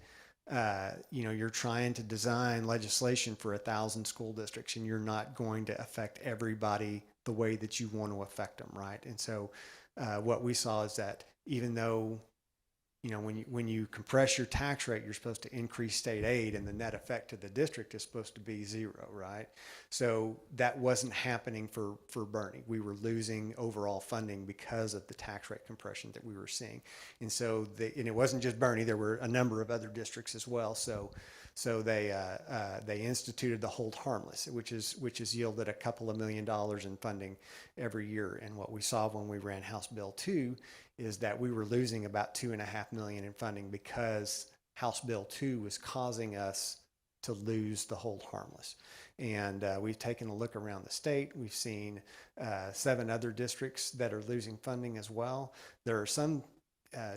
you're trying to design legislation for 1,000 school districts, and you're not going to affect everybody the way that you want to affect them, right? And so what we saw is that even though when you compress your tax rate, you're supposed to increase state aid, and the net effect to the district is supposed to be 0, right? So that wasn't happening for Boerne. We were losing overall funding because of the tax rate compression that we were seeing. And so and it wasn't just Boerne, there were a number of other districts as well. So they instituted the hold harmless, which has yielded a couple of $1 million in funding every year. And what we saw when we ran House Bill 2 is that we were losing about $2.5 million in funding because House Bill 2 was causing us to lose the hold harmless. And we've taken a look around the state. We've seen 7 other districts that are losing funding as well. There are some,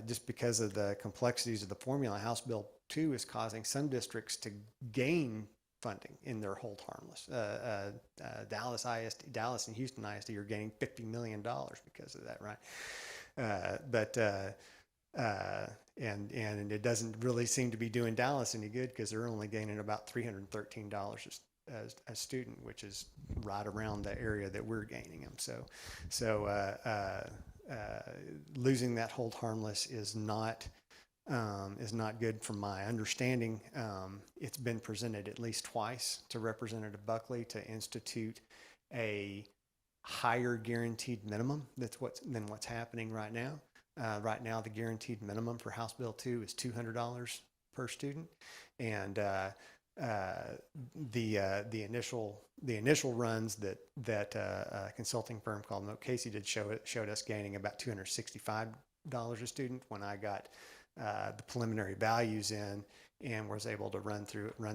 just because of the complexities of the formula, House Bill 2 is causing some districts to gain funding in their hold harmless. Dallas and Houston ISD are gaining $50 million because of that, right? And it doesn't really seem to be doing Dallas any good because they're only gaining about $313 a student, which is right around the area that we're gaining them. So losing that hold harmless is not good from my understanding. It's been presented at least twice to Representative Buckley to institute a higher guaranteed minimum than what's happening right now. Right now, the guaranteed minimum for House Bill 2 is $200 per student, and the initial runs that a consulting firm called Moat Casey did showed us gaining about $265 a student. When I got the preliminary values in, and was able to run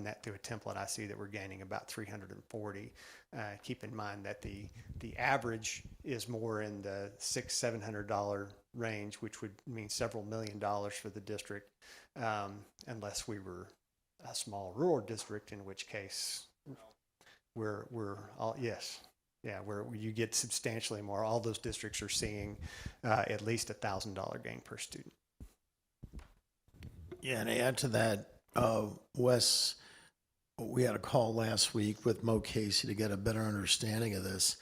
that through a template. I see that we're gaining about 340. Keep in mind that the average is more in the $600-700 range, which would mean several $1,000,000 for the district, unless we were a small rural district, in which case we're all, yes. Yeah, where you get substantially more. All those districts are seeing at least $1,000 gain per student. Yeah, and to add to that, Wes, we had a call last week with Mo Casey to get a better understanding of this.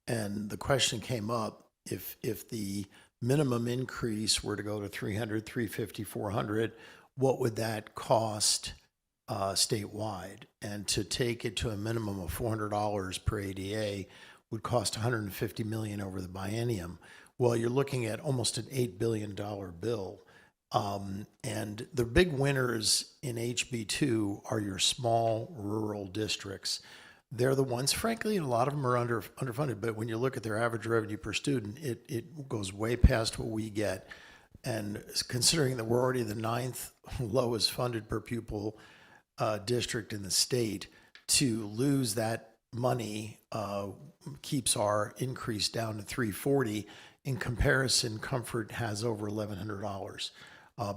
And the question came up, if the minimum increase were to go to 300, 350, 400, what would that cost statewide? And to take it to a minimum of $400 per ADA would cost $150 million over the biennium. Well, you're looking at almost an $8 billion bill. And the big winners in HB2 are your small rural districts. They're the ones, frankly, a lot of them are underfunded, but when you look at their average revenue per student, it goes way past what we get. And considering that we're already the 9th lowest funded per pupil district in the state, to lose that money keeps our increase down to $340. In comparison, Comfort has over $1,100.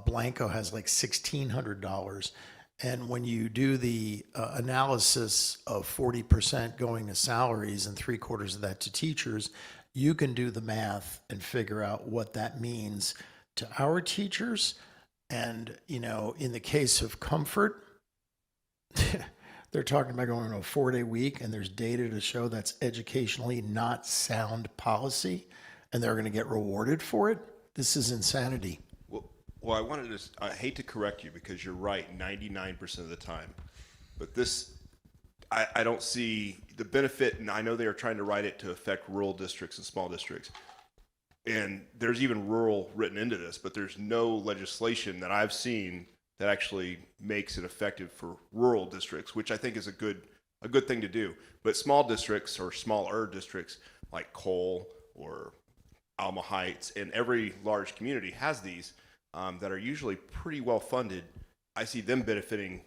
Blanco has like $1,600. And when you do the analysis of 40% going to salaries and 3/4 of that to teachers, you can do the math and figure out what that means to our teachers. And, you know, in the case of Comfort, they're talking about going to a 4-day week, and there's data to show that's educationally not sound policy, and they're going to get rewarded for it. This is insanity. Well, I hate to correct you because you're right 99% of the time, but this, I don't see the benefit, and I know they are trying to write it to affect rural districts and small districts. And there's even rural written into this, but there's no legislation that I've seen that actually makes it effective for rural districts, which I think is a good thing to do. But small districts or smaller districts like Cole or Alma Heights, and every large community has these that are usually pretty well funded. I see them benefiting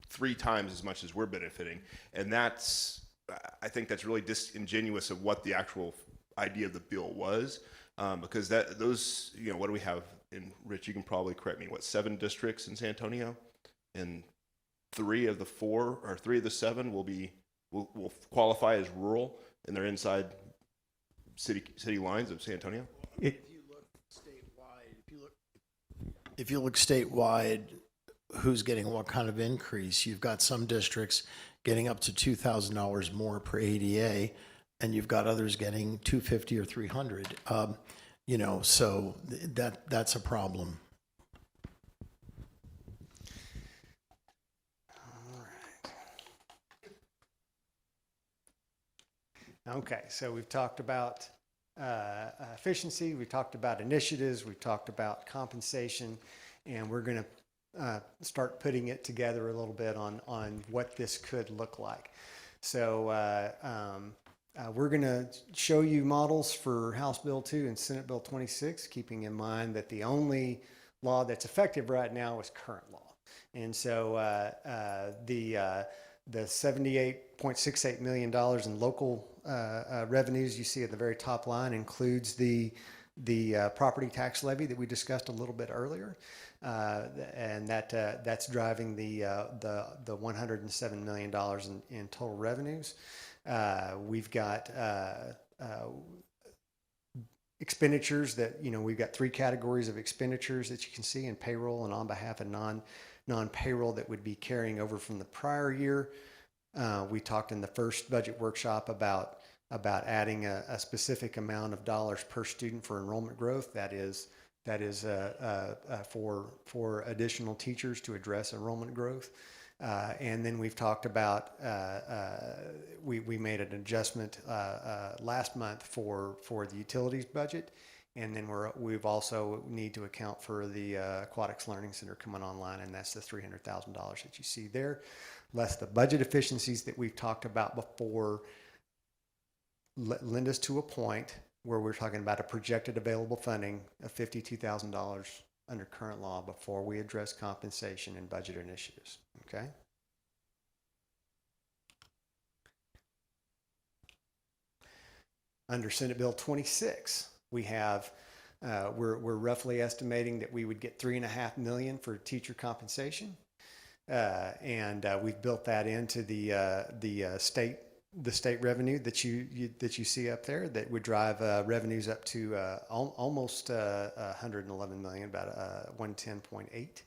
3 times as much as we're benefiting. And I think that's really disingenuous of what the actual idea of the bill was. Because those, you know, what do we have? And Rich, you can probably correct me, 7 districts in San Antonio? And 3 of the 4 or 3 of the 7 will qualify as rural, and they're inside city lines of San Antonio? If you look statewide, who's getting what kind of increase? You've got some districts getting up to $2,000 more per ADA, and you've got others getting $250 or $300. You know, so that's a problem. All right. Okay, so we've talked about efficiency, we've talked about initiatives, we've talked about compensation, and we're going to start putting it together a little bit on what this could look like. So we're going to show you models for House Bill 2 and Senate Bill 26, keeping in mind that the only law that's effective right now is current law. And so the $78.68 million in local revenues you see at the very top line includes the property tax levy that we discussed a little bit earlier, and that's driving the $107 million in total revenues. We've got expenditures that, you know, we've got 3 categories of expenditures that you can see in payroll and on behalf of non-payroll that would be carrying over from the prior year. We talked in the first budget workshop about adding a specific amount of dollars per student for enrollment growth. That is for additional teachers to address enrollment growth. And then we've talked about we made an adjustment last month for the utilities budget, and then we've also need to account for the Aquatics Learning Center coming online, and that's the $300,000 that you see there, less the budget efficiencies that we've talked about before. Lend us to a point where we're talking about a projected available funding of $52,000 under current law before we address compensation and budget initiatives. Okay? Under Senate Bill 26, we have we're roughly estimating that we would get $3.5 million for teacher compensation, and we've built that into the state revenue that you see up there that would drive revenues up to almost 111 million, about 110.8.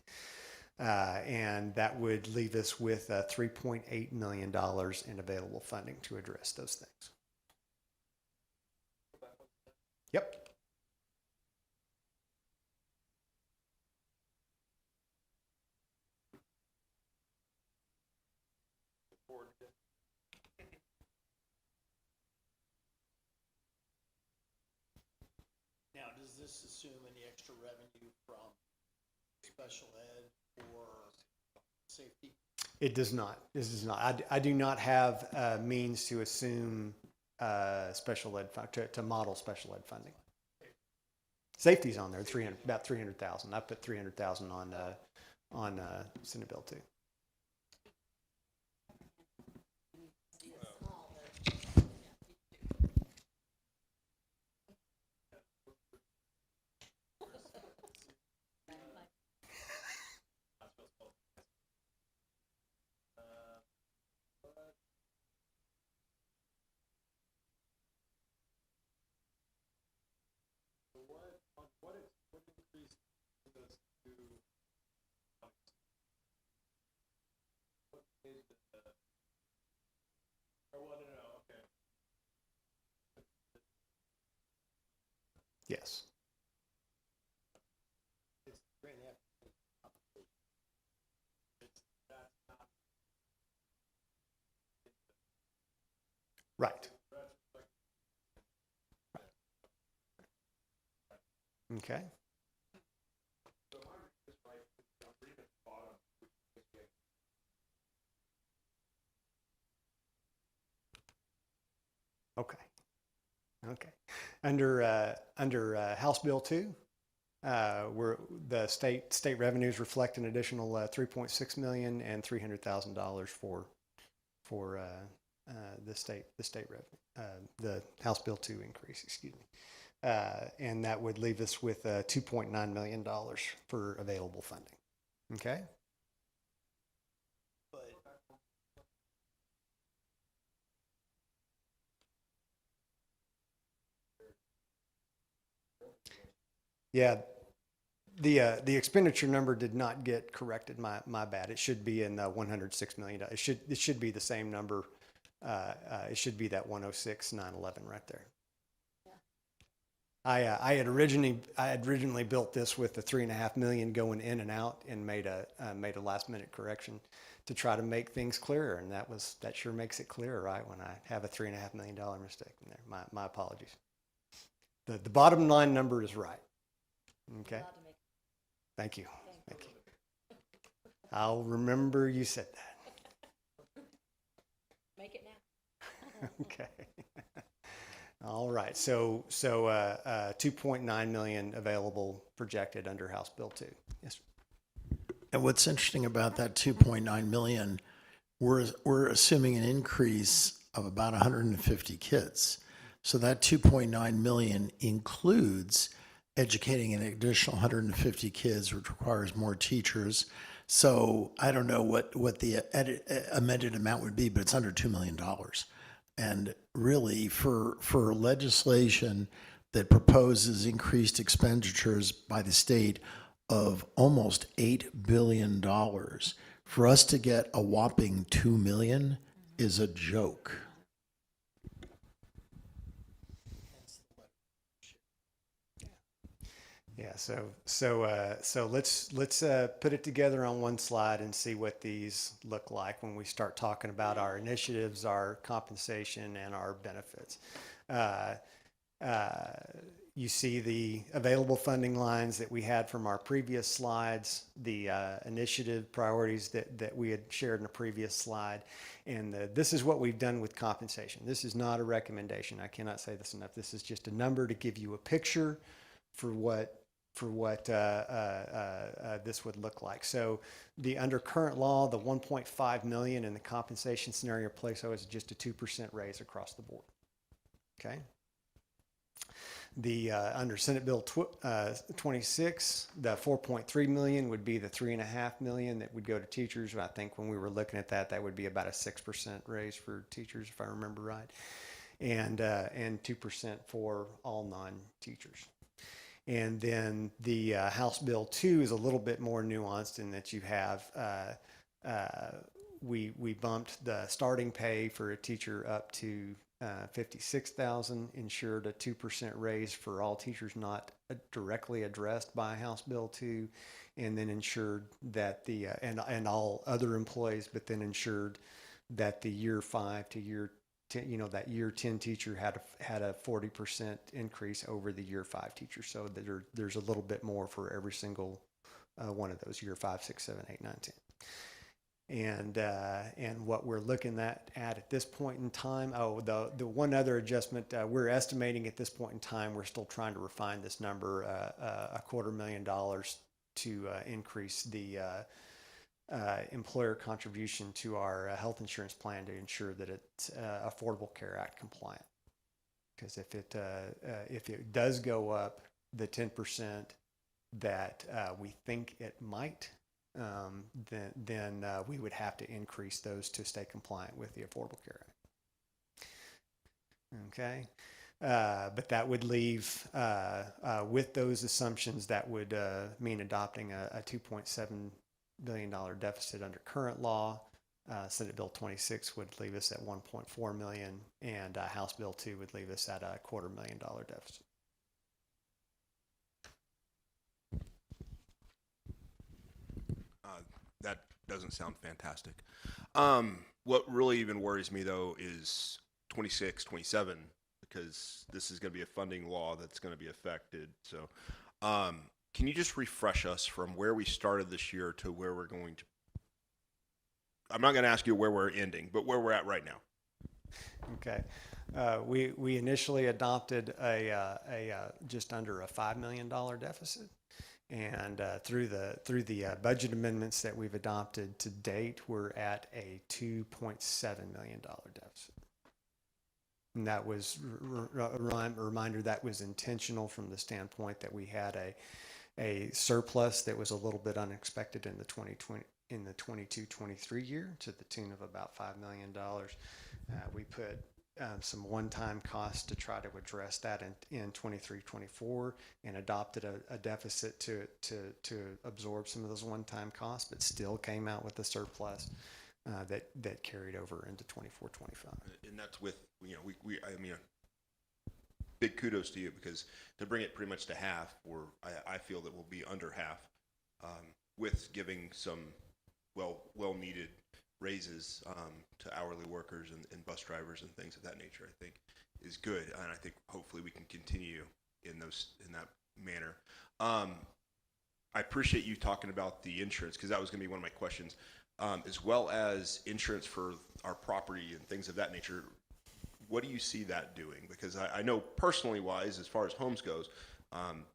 And that would leave us with $3.8 million in available funding to address those things. Yep. Now, does this assume any extra revenue from special ed or safety? It does not. This does not. I do not have means to assume special ed to model special ed funding. Safety's on there. About 300,000. I put 300,000 on Senate Bill 2. Yes. Right. Okay. Okay. Okay. Under House Bill 2, where the state revenues reflect an additional 3.6 million and $300,000 for the state revenue, the House Bill 2 increase, excuse me, and that would leave us with $2.9 million for available funding. Okay. Yeah, the expenditure number did not get corrected. My bad. It should be in the $106 million. It should be the same number. It should be that 106,911 right there. Yeah. I had originally built this with the $3.5 million going in and out, and made a last minute correction to try to make things clearer. And that sure makes it clearer, right? When I have a $3.5 million mistake in there. My apologies. The bottom line number is right. Okay. Thank you. Thank you. I'll remember you said that. Make it now. Okay. All right. So 2.9 million available projected under House Bill 2. Yes. And what's interesting about that 2.9 million, we're assuming an increase of about 150 kids. So that 2.9 million includes educating an additional 150 kids, which requires more teachers. So I don't know what the amended amount would be, but it's under $2 million. And really, for legislation that proposes increased expenditures by the state of almost $8 billion, for us to get a whopping $2 million is a joke. Yeah, so let's put it together on one slide and see what these look like when we start talking about our initiatives, our compensation, and our benefits. You see the available funding lines that we had from our previous slides, the initiative priorities that we had shared in a previous slide, and this is what we've done with compensation. This is not a recommendation. I cannot say this enough. This is just a number to give you a picture for what for what this would look like. So under current law, the 1.5 million in the compensation scenario place is just a 2% raise across the board. Okay. The under Senate Bill 26, the 4.3 million would be the 3.5 million that would go to teachers. I think when we were looking at that, that would be about a 6% raise for teachers, if I remember right, and 2% for all non-teachers. And then the House Bill 2 is a little bit more nuanced in that you have, we bumped the starting pay for a teacher up to 56,000, ensured a 2% raise for all teachers not directly addressed by House Bill 2, and then ensured that the, and all other employees, but then ensured that the year 5 to year 10, that year 10 teacher had a 40% increase over the year 5 teacher. So there's a little bit more for every single one of those, year 5, 6, 7, 8, 9, 10. And what we're looking at this point in time, the one other adjustment we're estimating at this point in time, we're still trying to refine this number, $250,000 to increase the employer contribution to our health insurance plan to ensure that it's Affordable Care Act compliant. Because if it does go up the 10% that we think it might, then we would have to increase those to stay compliant with the Affordable Care Act. Okay. But that would leave, with those assumptions, that would mean adopting a $2.7 billion deficit under current law. Senate Bill 26 would leave us at 1.4 million, and House Bill 2 would leave us at a $250,000 deficit. That doesn't sound fantastic. What really even worries me, though, is 26, 27, because this is going to be a funding law that's going to be affected. So can you just refresh us from where we started this year to where we're going to? I'm not going to ask you where we're ending, but where we're at right now. Okay. We initially adopted a just under a $5 million deficit. And through the budget amendments that we've adopted to date, we're at a $2.7 million deficit. And that was a reminder that was intentional from the standpoint that we had a surplus that was a little bit unexpected in the 22-23 year to the tune of about $5 million. We put some one-time costs to try to address that in 23-24, and adopted a deficit to absorb some of those one-time costs, but still came out with a surplus that carried over into 24-25. And that's with, I mean, big kudos to you, because to bring it pretty much to half, or I feel that we'll be under half, with giving some well-needed raises to hourly workers and bus drivers and things of that nature, I think is good, and I think hopefully we can continue in that manner. I appreciate you talking about the insurance, because that was going to be one of my questions, as well as insurance for our property and things of that nature. What do you see that doing? Because I know personally wise, as far as homes goes,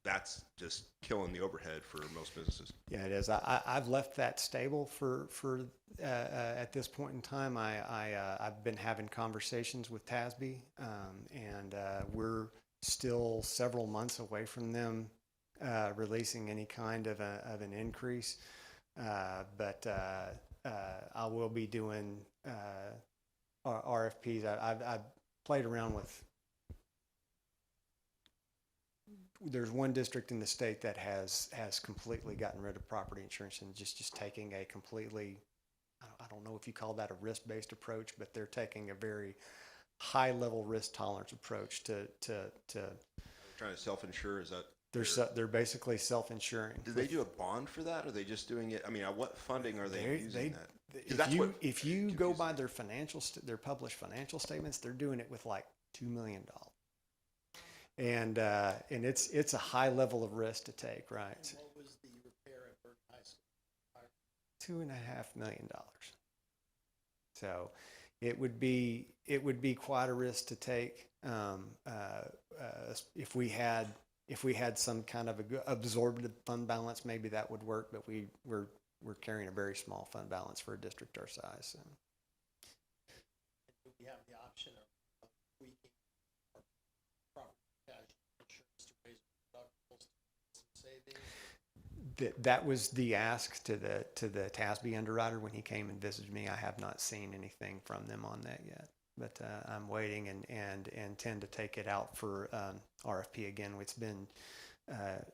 that's just killing the overhead for most businesses. Yeah, it is. I've left that stable for at this point in time. I've been having conversations with TASB, and we're still several months away from them releasing any kind of an increase. But I will be doing RFPs. I've played around with. There's one district in the state that has completely gotten rid of property insurance and just taking a completely, I don't know if you call that a risk-based approach, but they're taking a very high-level risk tolerance approach to Trying to self-insure, is that? They're basically self-insuring. Do they do a bond for that, or are they just doing it? I mean, what funding are they using that? If you go by their their published financial statements, they're doing it with like $2 million. And it's a high level of risk to take, right? And what was the repair at Boerne High School? $2.5 million. So it would be quite a risk to take if we had if we had some kind of absorbed fund balance, maybe that would work, but we're carrying a very small fund balance for a district our size. So. We have the option of tweaking our property casualty insurance to raise deductibles to savings. That was the ask to the TASB underwriter when he came and visited me. I have not seen anything from them on that yet, but I'm waiting and intend to take it out for RFP again. It's been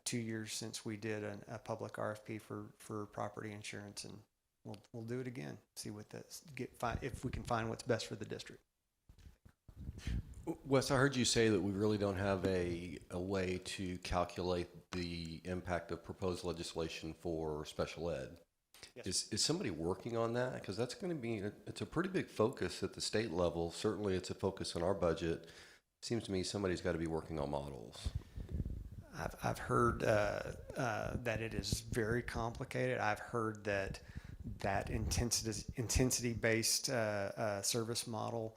2 years since we did a public RFP for property insurance, and we'll do it again. See what if we can find what's best for the district. Wes, I heard you say that we really don't have a way to calculate the impact of proposed legislation for special ed. Yes. Is somebody working on that? Because that's going to be, it's a pretty big focus at the state level. Certainly it's a focus in our budget. Seems to me somebody's got to be working on models. I've heard that it is very complicated. I've heard that intensity-based service model,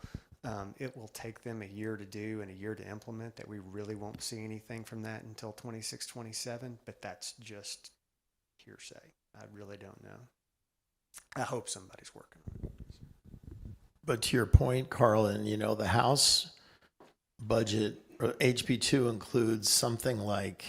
it will take them a year to do and a year to implement, that we really won't see anything from that until 26, 27, but that's just hearsay. I really don't know. I hope somebody's working on it. But to your point, Carlin, the House budget, HB2 includes something like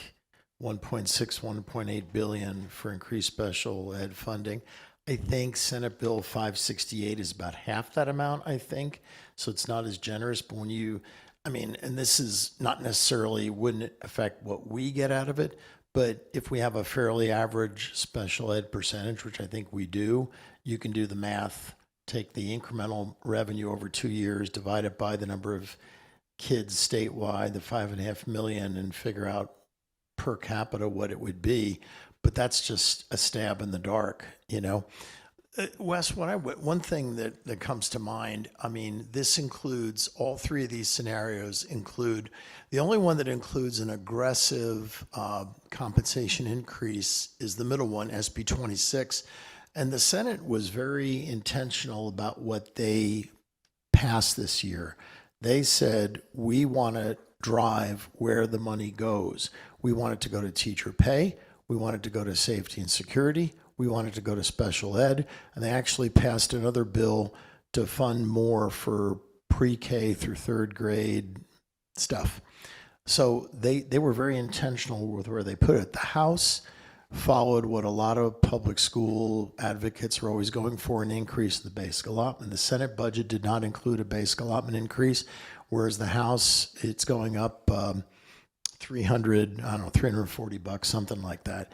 1.6, 1.8 billion for increased special ed funding. I think Senate Bill 568 is about half that amount, I think. So it's not as generous, but and this is not necessarily, wouldn't affect what we get out of it, but if we have a fairly average special ed percentage, which I think we do, you can do the math, take the incremental revenue over 2 years, divide it by the number of kids statewide, the 5.5 million, and figure out per capita what it would be. But that's just a stab in the dark, Wes, one thing that comes to mind, this includes, all three of these scenarios include, the only one that includes an aggressive compensation increase is the middle one, SB 26. And the Senate was very intentional about what they passed this year. They said, we want to drive where the money goes. We want it to go to teacher pay. We want it to go to safety and security. We want it to go to special ed. And they actually passed another bill to fund more for pre-K through third grade stuff. So they were very intentional with where they put it. The House followed what a lot of public school advocates are always going for, an increase in the basic allotment. The Senate budget did not include a basic allotment increase, whereas the House, it's going up $340, something like that.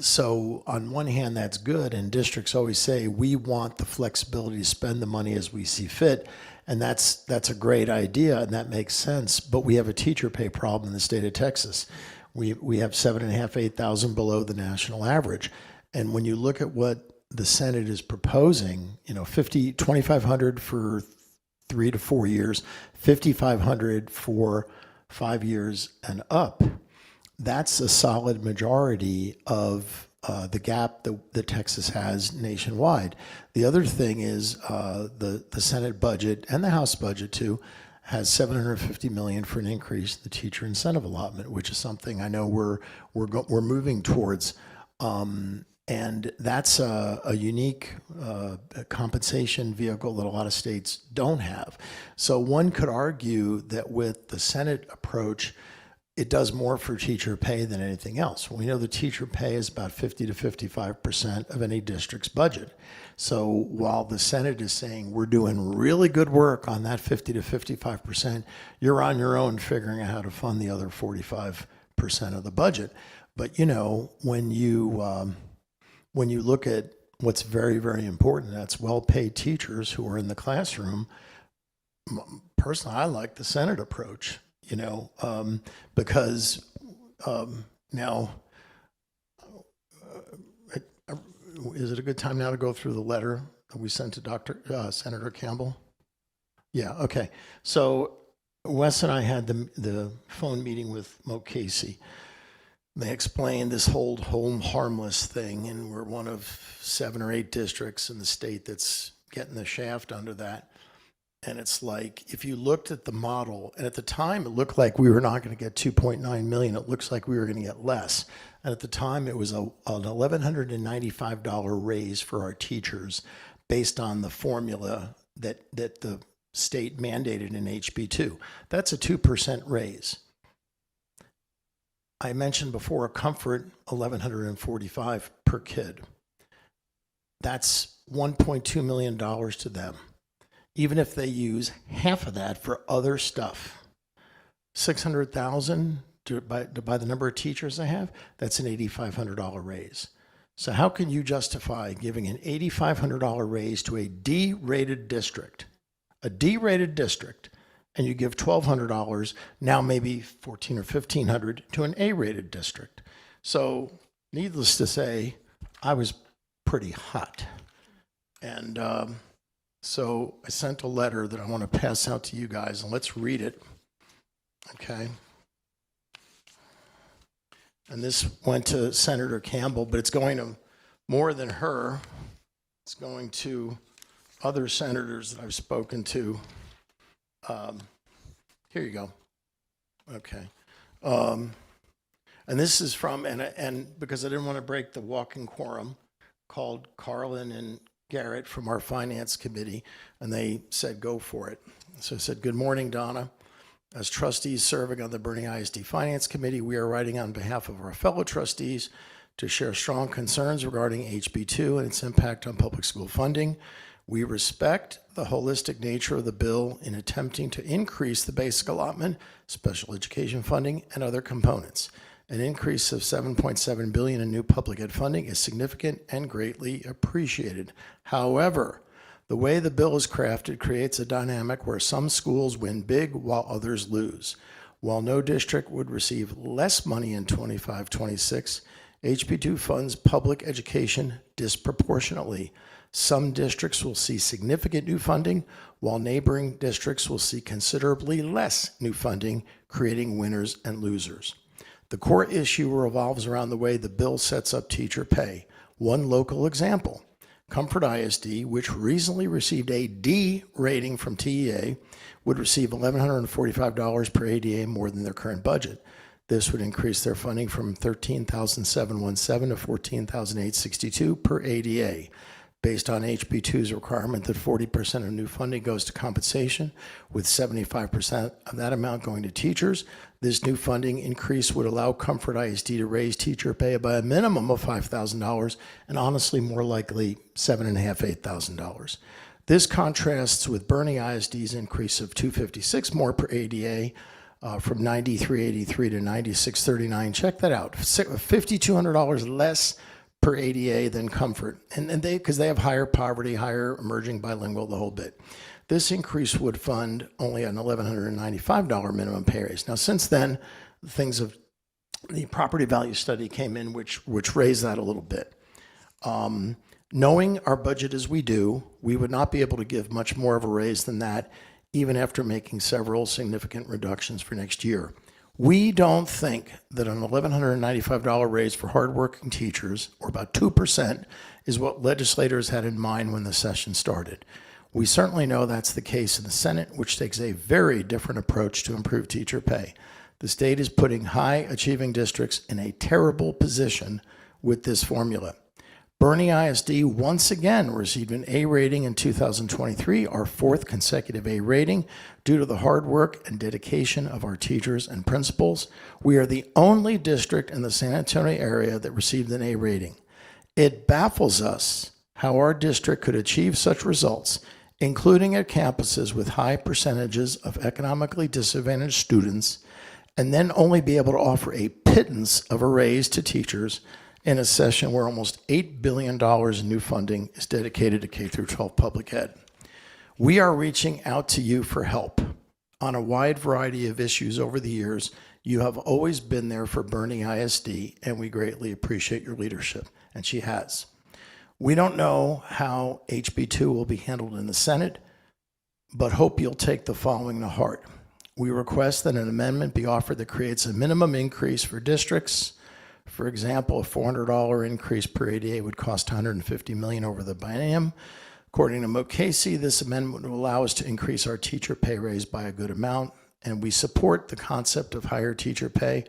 So on one hand, that's good, and districts always say, we want the flexibility to spend the money as we see fit, and that's a great idea, and that makes sense, but we have a teacher pay problem in the state of Texas. We have 7,500, 8,000 below the national average, and when you look at what the Senate is proposing, $2,500 for 3 to 4 years, $5,500 for 5 years and up, that's a solid majority of the gap that Texas has nationwide. The other thing is the Senate budget and the House budget too has $750 million for an increase in the teacher incentive allotment, which is something I know we're moving towards, and that's a unique compensation vehicle that a lot of states don't have. So one could argue that with the Senate approach, it does more for teacher pay than anything else. We know the teacher pay is about 50 to 55% of any district's budget. So while the Senate is saying we're doing really good work on that 50 to 55%, you're on your own figuring out how to fund the other 45% of the budget. But when you look at what's very, very important, that's well-paid teachers who are in the classroom. Personally, I like the Senate approach. Because now, is it a good time now to go through the letter that we sent to Senator Campbell? Yeah, okay. So Wes and I had the phone meeting with Mo Casey. They explained this whole home harmless thing, and we're one of 7 or 8 districts in the state that's getting the shaft under that. And it's like, if you looked at the model, and at the time it looked like we were not going to get 2.9 million, it looks like we were going to get less. And at the time it was an $1,195 raise for our teachers based on the formula that the state mandated in HB2. That's a 2% raise. I mentioned before, a comfort, $1,145 per kid. That's $1.2 million to them. Even if they use half of that for other stuff, 600,000 by the number of teachers they have, that's an $8,500 raise. So how can you justify giving an $8,500 raise to a D-rated district, and you give $1,200, now maybe $1,400 or $1,500 to an A-rated district? So needless to say, I was pretty hot. And so I sent a letter that I want to pass out to you guys, and let's read it. Okay. And this went to Senator Campbell, but it's going to more than her. It's going to other senators that I've spoken to. Here you go. Okay. And this is from, and because I didn't want to break the walking quorum, called Carlin and Garrett from our finance committee, and they said, go for it. So I said, good morning, Donna. As trustees serving on the Boerne ISD Finance Committee, we are writing on behalf of our fellow trustees to share strong concerns regarding HB2 and its impact on public school funding. We respect the holistic nature of the bill in attempting to increase the basic allotment, special education funding, and other components. An increase of $7.7 billion in new public ed funding is significant and greatly appreciated. However, the way the bill is crafted creates a dynamic where some schools win big while others lose. While no district would receive less money in 25-26, HB2 funds public education disproportionately. Some districts will see significant new funding, while neighboring districts will see considerably less new funding, creating winners and losers. The core issue revolves around the way the bill sets up teacher pay. One local example, Comfort ISD, which recently received a D rating from TEA, would receive $1,145 per ADA more than their current budget. This would increase their funding from $13,717 to $14,862 per ADA. Based on HB2's requirement that 40% of new funding goes to compensation, with 75% of that amount going to teachers, this new funding increase would allow Comfort ISD to raise teacher pay by a minimum of $5,000 and honestly more likely $7,500, $8,000. This contrasts with Boerne ISD's increase of $256 more per ADA, from $93.83 to $96.39. Check that out, $5,200 less per ADA than Comfort, and they, because they have higher poverty, higher emerging bilingual, the whole bit. This increase would fund only an $1,195 minimum pay raise. Now, since then, the property value study came in, which raised that a little bit. Knowing our budget as we do, we would not be able to give much more of a raise than that, even after making several significant reductions for next year. We don't think that an $1,195 raise for hardworking teachers, or about 2%, is what legislators had in mind when the session started. We certainly know that's the case in the Senate, which takes a very different approach to improve teacher pay. The state is putting high-achieving districts in a terrible position with this formula. Boerne ISD once again received an A rating in 2023, our fourth consecutive A rating, due to the hard work and dedication of our teachers and principals. We are the only district in the San Antonio area that received an A rating. It baffles us how our district could achieve such results, including at campuses with high percentages of economically disadvantaged students, and then only be able to offer a pittance of a raise to teachers in a session where almost $8 billion in new funding is dedicated to K-12 public ed. We are reaching out to you for help on a wide variety of issues over the years. You have always been there for Boerne ISD, and we greatly appreciate your leadership, and she has. We don't know how HB2 will be handled in the Senate, but hope you'll take the following to heart. We request that an amendment be offered that creates a minimum increase for districts. For example, a $400 increase per ADA would cost $150 million over the biennium. According to Mo Casey, this amendment will allow us to increase our teacher pay raise by a good amount, and we support the concept of higher teacher pay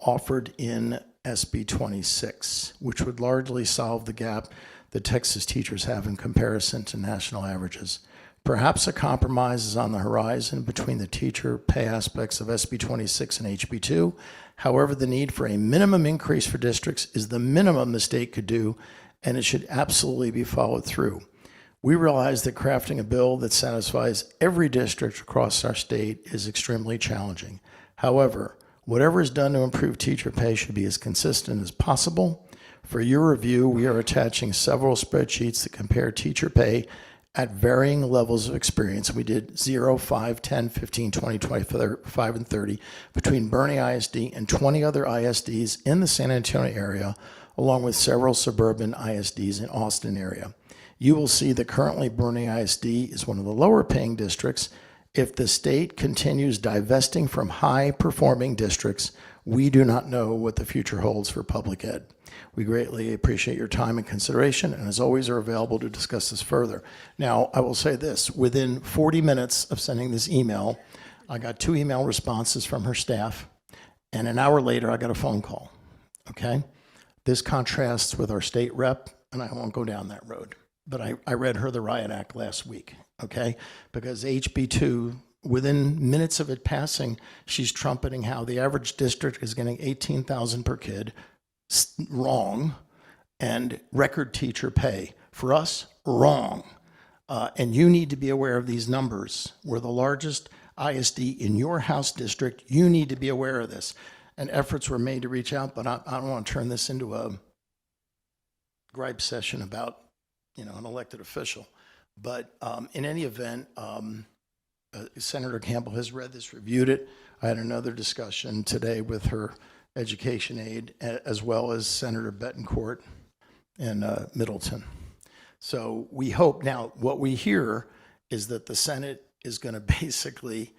offered in SB 26, which would largely solve the gap that Texas teachers have in comparison to national averages. Perhaps a compromise is on the horizon between the teacher pay aspects of SB 26 and HB 2. However, the need for a minimum increase for districts is the minimum the state could do, and it should absolutely be followed through. We realize that crafting a bill that satisfies every district across our state is extremely challenging. However, whatever is done to improve teacher pay should be as consistent as possible. For your review, we are attaching several spreadsheets that compare teacher pay at varying levels of experience. We did 0, 5, 10, 15, 20, 25, and 30 between Boerne ISD and 20 other ISDs in the San Antonio area, along with several suburban ISDs in Austin area. You will see that currently Boerne ISD is one of the lower paying districts. If the state continues divesting from high-performing districts, we do not know what the future holds for public ed. We greatly appreciate your time and consideration, and as always are available to discuss this further. Now, I will say this, within 40 minutes of sending this email, I got 2 email responses from her staff, and an hour later, I got a phone call, okay? This contrasts with our state rep, and I won't go down that road. But I read her the Riot Act last week, okay? Because HB2, within minutes of it passing, she's trumpeting how the average district is getting $18,000 per kid, wrong, and record teacher pay. For us, wrong. And you need to be aware of these numbers. We're the largest ISD in your house district. You need to be aware of this. And efforts were made to reach out, but I don't want to turn this into a gripe session about an elected official. But in any event, Senator Campbell has read this, reviewed it. I had another discussion today with her education aide, as well as Senator Betancourt in Middleton. So we hope now, what we hear is that the Senate is going to basically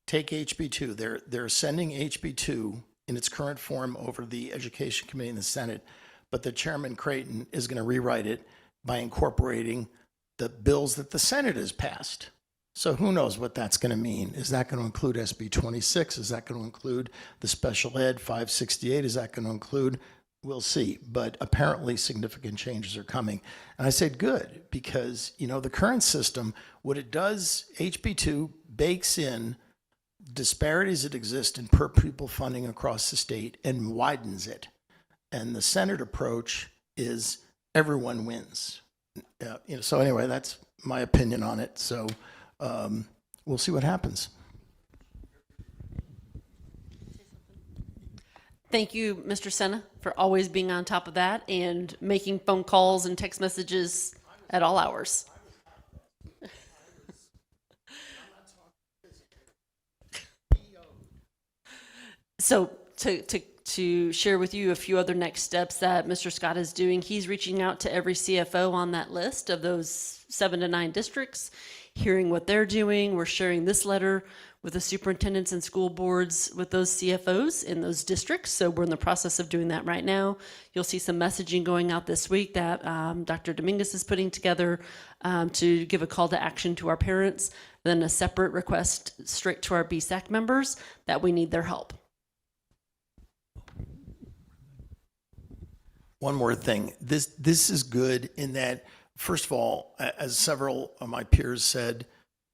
take HB2. They're sending HB2 in its current form over the Education Committee in the Senate, but the Chairman Creighton is going to rewrite it by incorporating the bills that the Senate has passed. So who knows what that's going to mean? Is that going to include SB 26? Is that going to include the special ed 568? Is that going to include? We'll see. But apparently significant changes are coming. And I said good, because the current system, what it does, HB2 bakes in disparities that exist in per pupil funding across the state and widens it. And the Senate approach is everyone wins. So anyway, that's my opinion on it. So we'll see what happens. Thank you, Mr. Senna, for always being on top of that and making phone calls and text messages at all hours. So to share with you a few other next steps that Mr. Scott is doing, he's reaching out to every CFO on that list of those 7 to 9 districts, hearing what they're doing. We're sharing this letter with the superintendents and school boards with those CFOs in those districts. So we're in the process of doing that right now. You'll see some messaging going out this week that Dr. Dominguez is putting together to give a call to action to our parents, then a separate request straight to our BSAC members that we need their help. One more thing. This is good in that, first of all, as several of my peers said,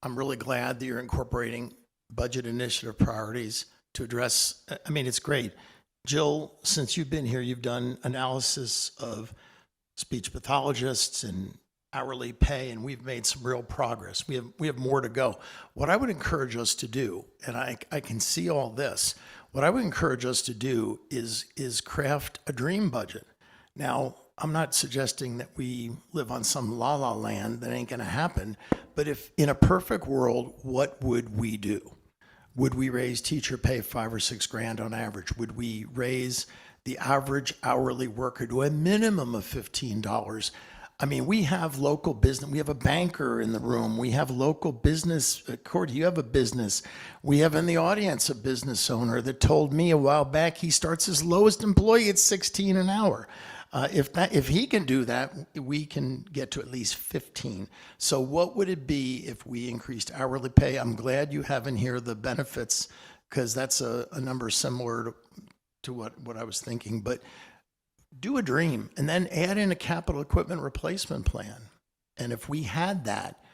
I'm really glad that you're incorporating budget initiative priorities to address, it's great. Jill, since you've been here, you've done analysis of speech pathologists and hourly pay, and we've made some real progress. We have more to go. What I would encourage us to do, and I can see all this, what I would encourage us to do is craft a dream budget. Now, I'm not suggesting that we live on some la-la land that ain't going to happen, but if in a perfect world, what would we do? Would we raise teacher pay $5 or $6 grand on average? Would we raise the average hourly worker to a minimum of $15? We have local business. We have a banker in the room. We have local business. Cordy, you have a business. We have in the audience a business owner that told me a while back he starts his lowest employee at $16 an hour. If he can do that, we can get to at least 15. So what would it be if we increased hourly pay? I'm glad you have in here the benefits, because that's a number similar to what I was thinking. But do a dream and then add in a capital equipment replacement plan. And if we had that,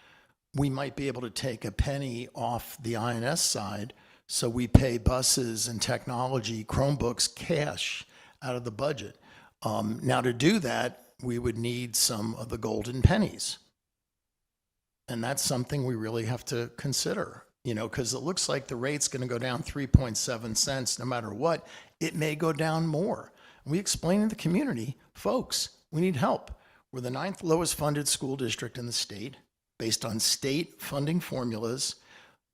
we might be able to take a penny off the INS side. So we pay buses and technology, Chromebooks, cash out of the budget. Now to do that, we would need some of the golden pennies. And that's something we really have to consider, because it looks like the rate's going to go down 3.7 cents no matter what. It may go down more. We explain to the community, folks, we need help. We're the 9th lowest funded school district in the state based on state funding formulas.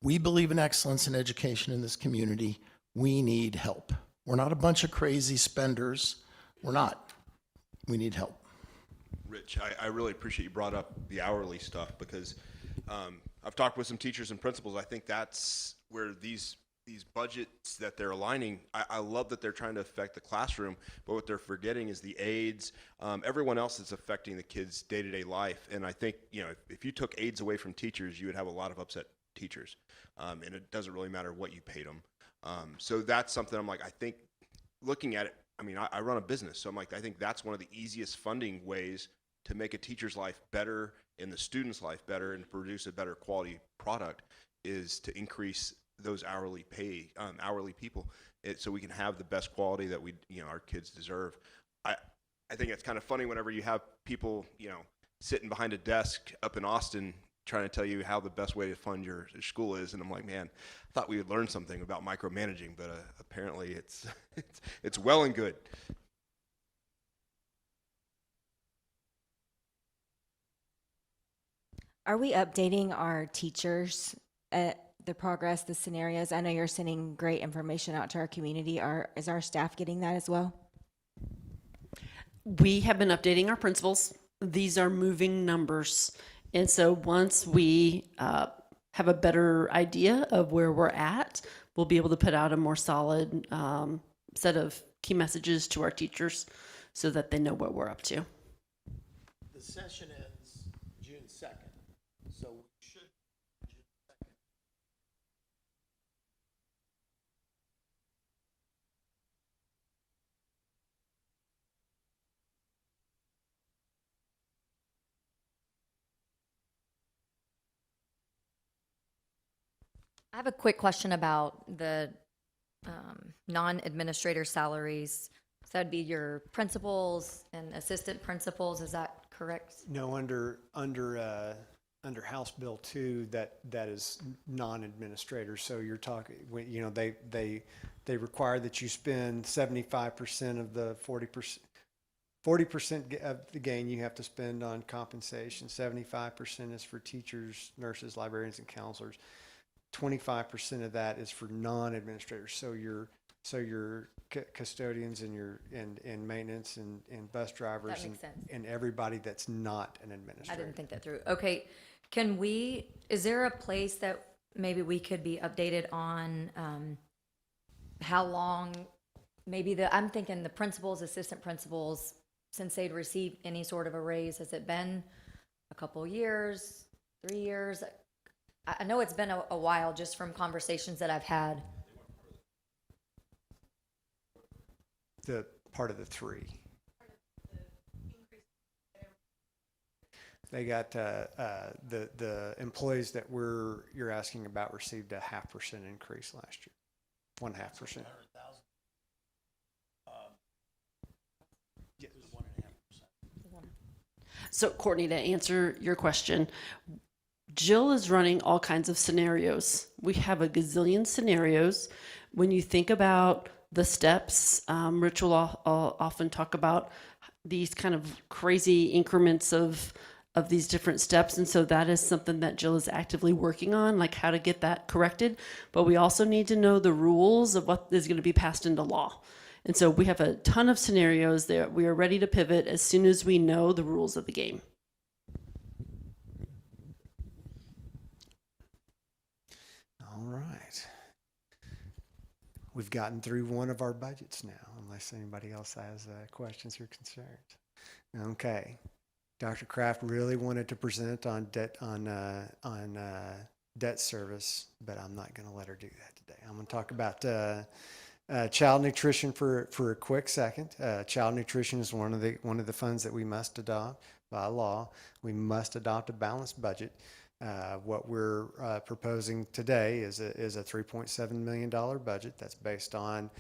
We believe in excellence in education in this community. We need help. We're not a bunch of crazy spenders. We're not. We need help. Rich, I really appreciate you brought up the hourly stuff, because I've talked with some teachers and principals. I think that's where these budgets that they're aligning, I love that they're trying to affect the classroom, but what they're forgetting is the aides, everyone else that's affecting the kids' day-to-day life. And I think, if you took aides away from teachers, you would have a lot of upset teachers. And it doesn't really matter what you paid them. So that's something I'm like, I think looking at it, I run a business, so I'm like, I think that's one of the easiest funding ways to make a teacher's life better and the student's life better and produce a better quality product is to increase those hourly people, so we can have the best quality that our kids deserve. I think it's kind of funny whenever you have people, sitting behind a desk up in Austin trying to tell you how the best way to fund your school is, and I'm like, man, I thought we would learn something about micromanaging, but apparently it's well and good. Are we updating our teachers the progress, the scenarios? I know you're sending great information out to our community. Is our staff getting that as well? We have been updating our principals. These are moving numbers. And so once we have a better idea of where we're at, we'll be able to put out a more solid set of key messages to our teachers so that they know what we're up to. The session ends June 2nd, so we should June 2nd. I have a quick question about the non-administrator salaries. So that'd be your principals and assistant principals. Is that correct? No, under House Bill 2, that is non-administrator. So you're talking, they require that you spend 75% of the 40% of the gain you have to spend on compensation. 75% is for teachers, nurses, librarians, and counselors. 25% of that is for non-administrators. So your custodians and your and maintenance and bus drivers That makes sense. and everybody that's not an administrator. I didn't think that through. Okay, is there a place that maybe we could be updated on how long, I'm thinking the principals, assistant principals, since they'd received any sort of a raise, has it been a couple years, 3 years? I know it's been a while just from conversations that I've had. The part of the 3. They got the employees that you're asking about received a 0.5% increase last year, 1.5%. So Courtney, to answer your question, Jill is running all kinds of scenarios. We have a gazillion scenarios. When you think about the steps, Rich will often talk about these kind of crazy increments of these different steps. And so that is something that Jill is actively working on, like how to get that corrected. But we also need to know the rules of what is going to be passed into law. And so we have a ton of scenarios there. We are ready to pivot as soon as we know the rules of the game. All right. we've gotten through one of our budgets now, unless anybody else has questions or concerns. Okay. Dr. Kraft really wanted to present on debt service, but I'm not going to let her do that today. I'm going to talk about child nutrition for a quick second. Child nutrition is one of the funds that we must adopt by law. We must adopt a balanced budget. What we're proposing today is a $3.7 million budget that's based on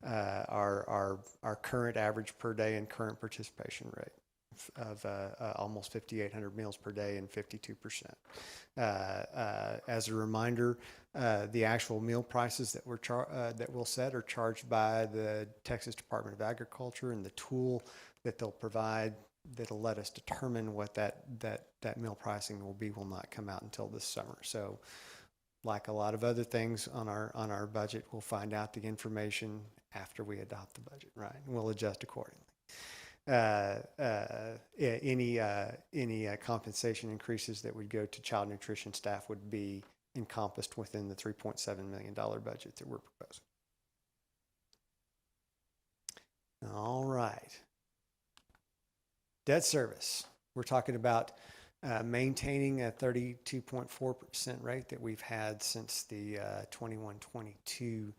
our current average per day and current participation rate of almost 5,800 meals per day and 52%. As a reminder, the actual meal prices that we'll set are charged by the Texas Department of Agriculture, and the tool that they'll provide that'll let us determine what that meal pricing will be will not come out until this summer. So, like a lot of other things on our budget, we'll find out the information after we adopt the budget, right? And we'll adjust accordingly. Any compensation increases that would go to child nutrition staff would be encompassed within the $3.7 million budget that we're proposing. All right. Debt service. We're talking about maintaining a 32.4% rate that we've had since the 21-22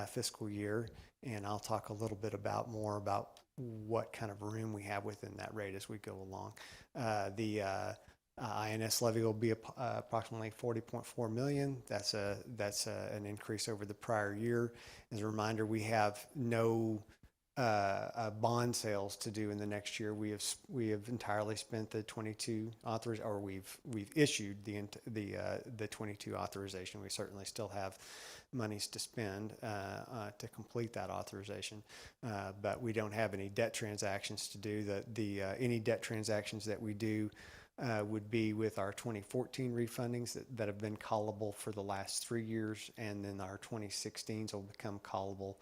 fiscal year, and I'll talk a little bit more about what kind of room we have within that rate as we go along. The INS levy will be approximately $40.4 million. That's an increase over the prior year. As a reminder, we have no bond sales to do in the next year. We have entirely spent the 22 or we've issued the 22 authorization. We certainly still have monies to spend to complete that authorization, but we don't have any debt transactions to do. Any debt transactions that we do would be with our 2014 refundings that have been callable for the last 3 years, and then our 2016s will become callable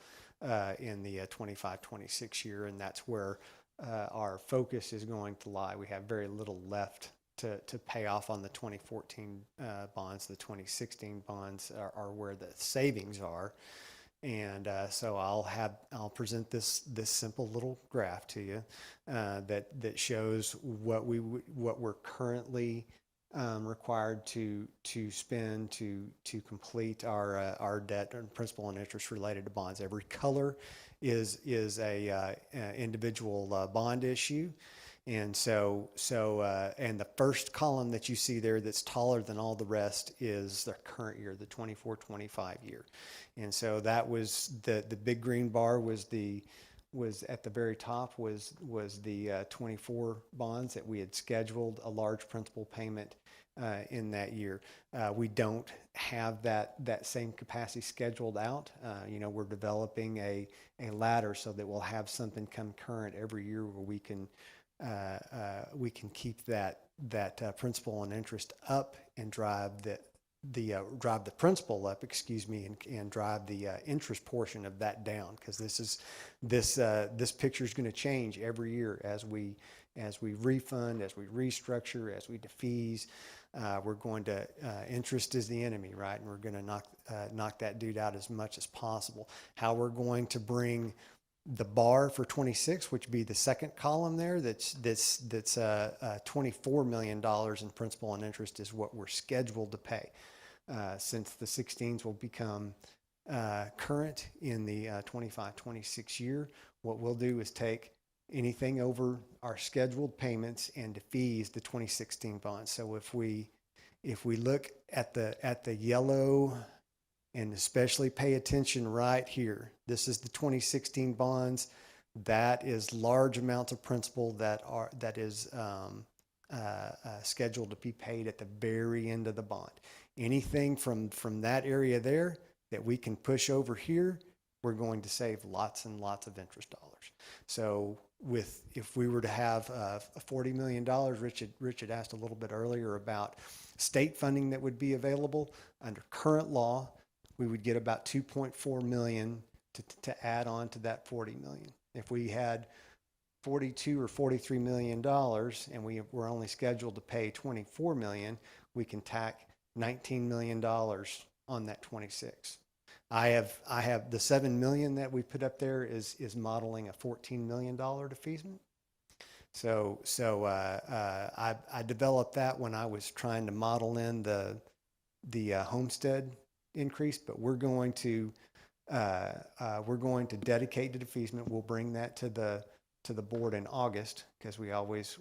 in the 25-26 year, and that's where our focus is going to lie. We have very little left to pay off on the 2014 bonds. The 2016 bonds are where the savings are, and so I'll present this simple little graph to you that shows what we're currently required to spend to complete our debt and principal and interest related to bonds. Every color is a individual bond issue. And so and the first column that you see there that's taller than all the rest is the current year, the 24-25 year. And so that was the big green bar was at the very top was the 24 bonds that we had scheduled a large principal payment in that year. We don't have that same capacity scheduled out. We're developing a ladder so that we'll have something come current every year where we can keep that principal and interest up and drive the principal up, and drive the interest portion of that down, because this picture is going to change every year as we refund, as we restructure, as we defease. We're going to interest is the enemy, right? And we're going to knock that dude out as much as possible. How we're going to bring the bar for 26, which would be the second column there, that's $24 million in principal and interest, is what we're scheduled to pay. Since the 16s will become current in the 25-26 year, what we'll do is take anything over our scheduled payments and defease the 2016 bonds. So if we look at the yellow, and especially pay attention right here, this is the 2016 bonds. That is large amounts of principal that is scheduled to be paid at the very end of the bond. Anything from that area there that we can push over here, we're going to save lots and lots of interest dollars. So if we were to have $40 million, Rich had asked a little bit earlier about state funding that would be available. Under current law, we would get about $2.4 million to add on to that $40 million. If we had $42 or $43 million and we were only scheduled to pay $24 million, we can tack $19 million on that 26. I have the 7 million that we put up there is modeling a $14 million defeasance. So I developed that when I was trying to model in the homestead increase, but we're going to dedicate the defeasance. We'll bring that to the board in August, because we always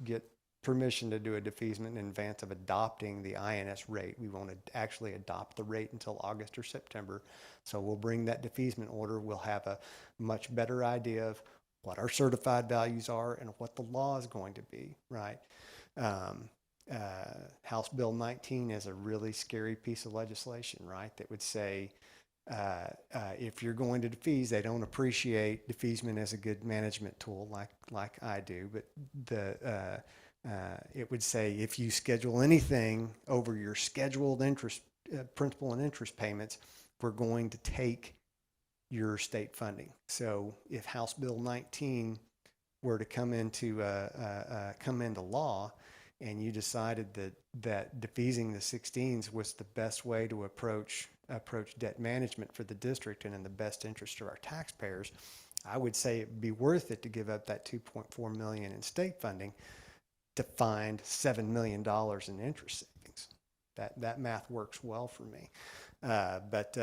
get permission to do a defeasance in advance of adopting the INS rate. We won't actually adopt the rate until August or September. So we'll bring that defeasance order. We'll have a much better idea of what our certified values are and what the law is going to be, right? House Bill 19 is a really scary piece of legislation, right? That would say, if you're going to defease, they don't appreciate defeasance as a good management tool like I do, but it would say if you schedule anything over your scheduled interest, principal and interest payments, we're going to take your state funding. So if House Bill 19 were to come into law, and you decided that defeasing the 16s was the best way to approach debt management for the district and in the best interest of our taxpayers, I would say it'd be worth it to give up that $2.4 million in state funding to find $7 million in interest savings. That math works well for me. But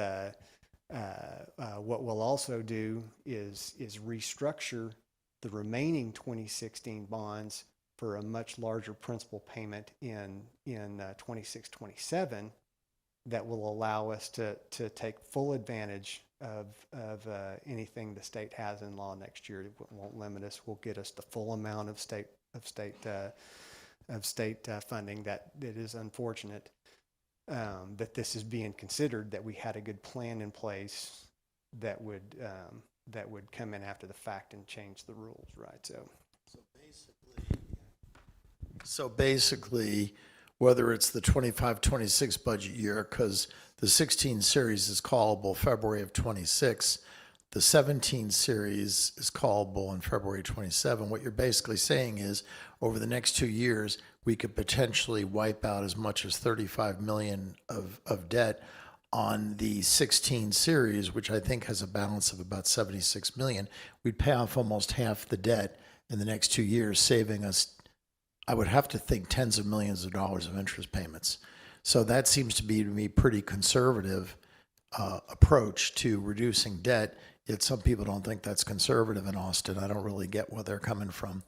what we'll also do is restructure the remaining 2016 bonds for a much larger principal payment in 26-27 that will allow us to take full advantage of anything the state has in law next year. It won't limit us. Will get us the full amount of state funding. That it is unfortunate that this is being considered, that we had a good plan in place that would come in after the fact and change the rules, right? So basically, whether it's the 25-26 budget year, because the 16 series is callable February of 26, the 17 series is callable in February 27. What you're basically saying is, over the next 2 years, we could potentially wipe out as much as $35 million of debt on the 16 series, which I think has a balance of about $76 million. We'd pay off almost half the debt in the next 2 years, saving us, I would have to think, tens of millions of dollars of interest payments. So that seems to me pretty conservative approach to reducing debt. Yet some people don't think that's conservative in Austin. I don't really get where they're coming from,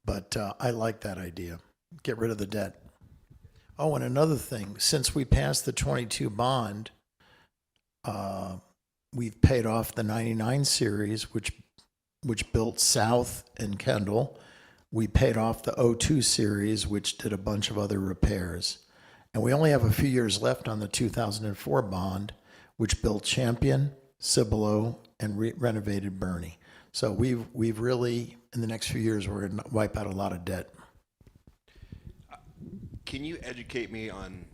but I like that idea. Get rid of the debt. Oh, and another thing, since we passed the 22 bond, we've paid off the 99 series, which built South and Kendall. We paid off the 02 series, which did a bunch of other repairs. And we only have a few years left on the 2004 bond, which built Champion, Cibolo, and renovated Boerne. So we've really, in the next few years, we're going to wipe out a lot of debt. Can you educate me on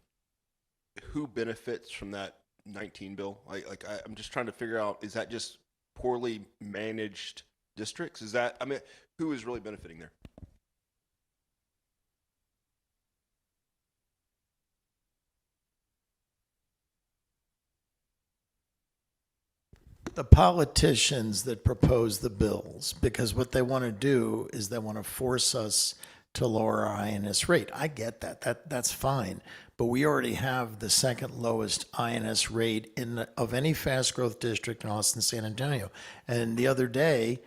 who benefits from that 19 bill? I'm just trying to figure out, is that just poorly managed districts? Is that, I mean, who is really benefiting there? The politicians that propose the bills, because what they want to do is they want to force us to lower our INS rate. I get that. That's fine. But we already have the second lowest INS rate of any fast growth district in Austin, San Antonio. And the other day,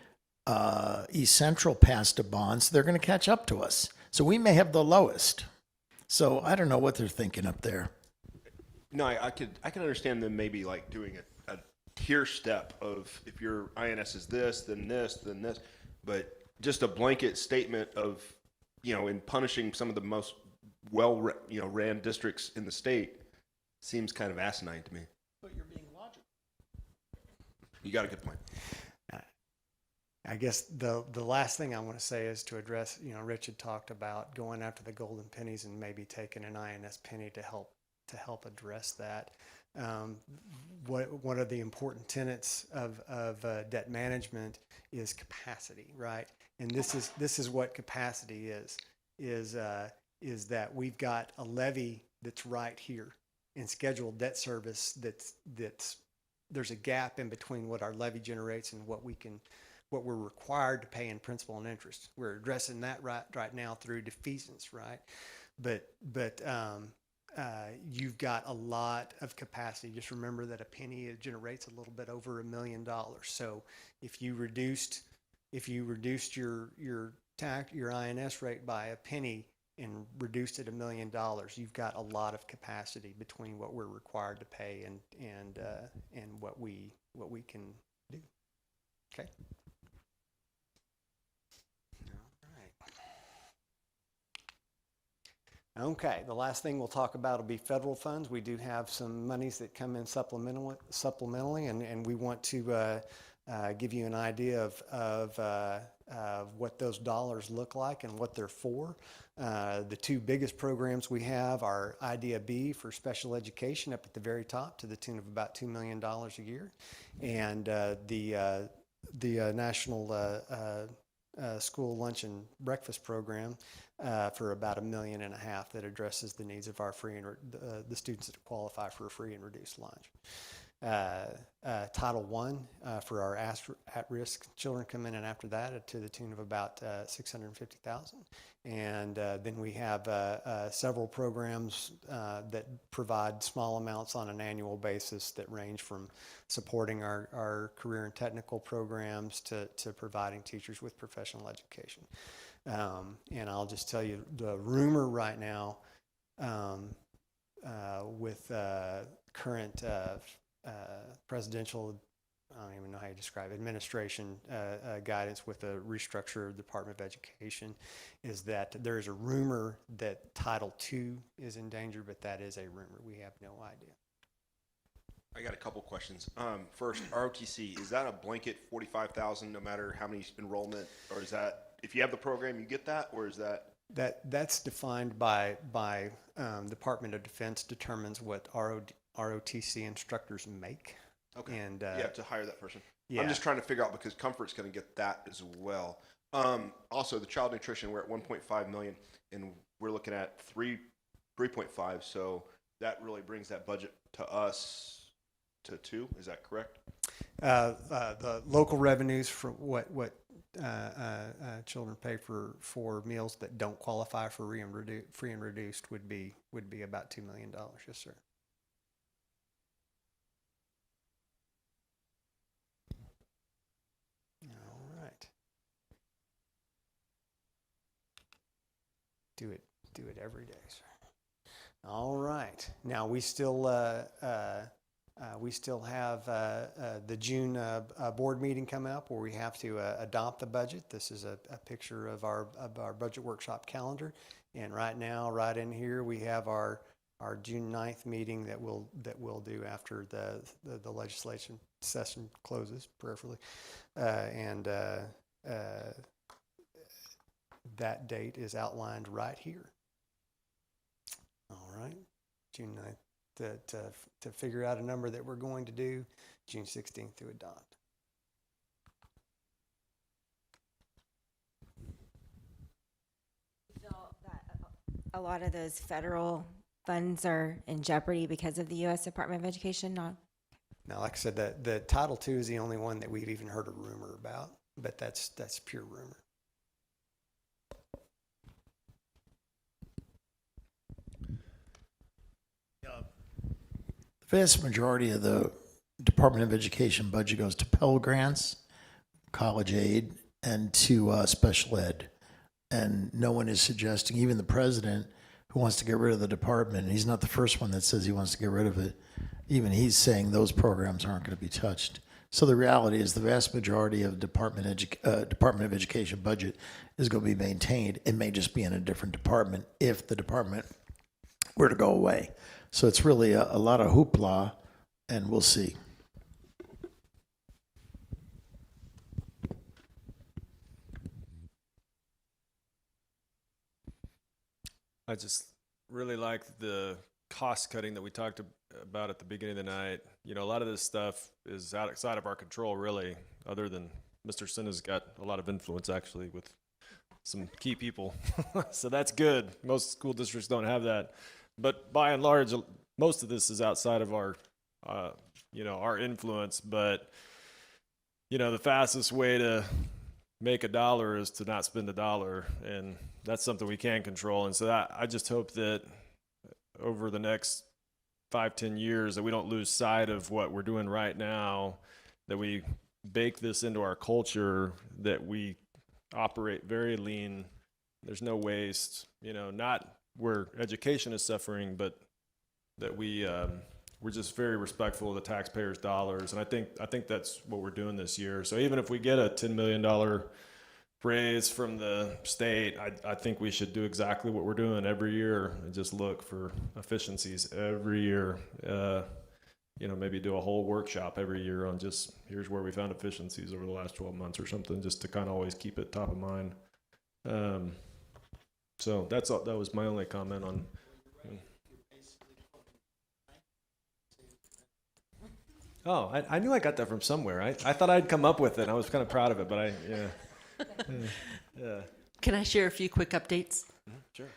East Central passed a bond, so they're going to catch up to us. So we may have the lowest. So I don't know what they're thinking up there. No, I can understand them maybe like doing a tier step of, if your INS is this, then this, then this, but just a blanket statement of, in punishing some of the most ran districts in the state seems kind of asinine to me. But you're being logical. You got a good point. I guess the last thing I want to say is to address, Rich had talked about going after the golden pennies and maybe taking an INS penny to help address that. One of the important tenets of debt management is capacity, right? And this is what capacity is that we've got a levy that's right here in scheduled debt service that's there's a gap in between what our levy generates and what we're required to pay in principal and interest. We're addressing that right now through defeasance, right? But you've got a lot of capacity. Just remember that a penny generates a little bit over $1 million. So if you reduced your INS rate by a penny and reduced it $1 million, you've got a lot of capacity between what we're required to pay and what we can do. Okay. Okay, the last thing we'll talk about will be federal funds. We do have some monies that come in supplementally, and we want to give you an idea of what those dollars look like and what they're for. The two biggest programs we have are IDEA B for special education up at the very top to the tune of about $2 million a year, and the National School Lunch and Breakfast Program for about $1.5 million that addresses the needs of our the students that qualify for a free and reduced lunch. Title I for our at-risk children come in, and after that to the tune of about $650,000. And then we have several programs that provide small amounts on an annual basis that range from supporting our career and technical programs to providing teachers with professional education. And I'll just tell you, the rumor right now with current presidential, I don't even know how you describe it, administration guidance with the restructure of the Department of Education is that there is a rumor that Title II is in danger, but that is a rumor. We have no idea. I got a couple questions. First, ROTC, is that a blanket 45,000 no matter how many enrollment, or is that, if you have the program, you get that, or is that? That's defined by Department of Defense determines what ROTC instructors make. Okay. And you have to hire that person. Yeah. I'm just trying to figure out because Comfort's going to get that as well. Also, the child nutrition, we're at 1.5 million, and we're looking at 3.5. So that really brings that budget to us to 2. Is that correct? The local revenues for what children pay for meals that don't qualify for free and reduced would be about $2 million. Yes, sir. All right. Do it every day, sir. All right. Now we still have the June board meeting coming up where we have to adopt the budget. This is a picture of our budget workshop calendar, and right now, right in here, we have our June 9th meeting that we'll do after the legislation session closes, prayerfully, and that date is outlined right here. All right, June 9th. To figure out a number that we're going to do, June 16th to adopt. So a lot of those federal funds are in jeopardy because of the U.S. Department of Education. Now, like I said, the Title II is the only one that we've even heard a rumor about, but that's pure rumor. The vast majority of the Department of Education budget goes to Pell Grants, college aid, and to special ed. And no one is suggesting, even the president who wants to get rid of the department, and he's not the first one that says he wants to get rid of it, even he's saying those programs aren't going to be touched. So the reality is the vast majority of Department of Education budget is going to be maintained. It may just be in a different department if the department were to go away. So it's really a lot of hoopla, and we'll see. I just really like the cost cutting that we talked about at the beginning of the night. You know, a lot of this stuff is outside of our control, really, other than Mr. Sinna's got a lot of influence, actually, with some key people. So that's good. Most school districts don't have that. But by and large, most of this is outside of our our influence, but the fastest way to make a dollar is to not spend a dollar, and that's something we can control. And so I just hope that over the next 5-10 years that we don't lose sight of what we're doing right now, that we bake this into our culture, that we operate very lean. There's no waste, not where education is suffering, but that we're just very respectful of the taxpayers' dollars. And I think that's what we're doing this year. So even if we get a $10 million raise from the state, I think we should do exactly what we're doing every year and just look for efficiencies every year. Maybe do a whole workshop every year on just here's where we found efficiencies over the last 12 months or something, just to kind of always keep it top of mind. So that's all. That was my only comment on. Oh, I knew I got that from somewhere. I thought I'd come up with it. I was kind of proud of it, but yeah. Can I share a few quick updates? Sure.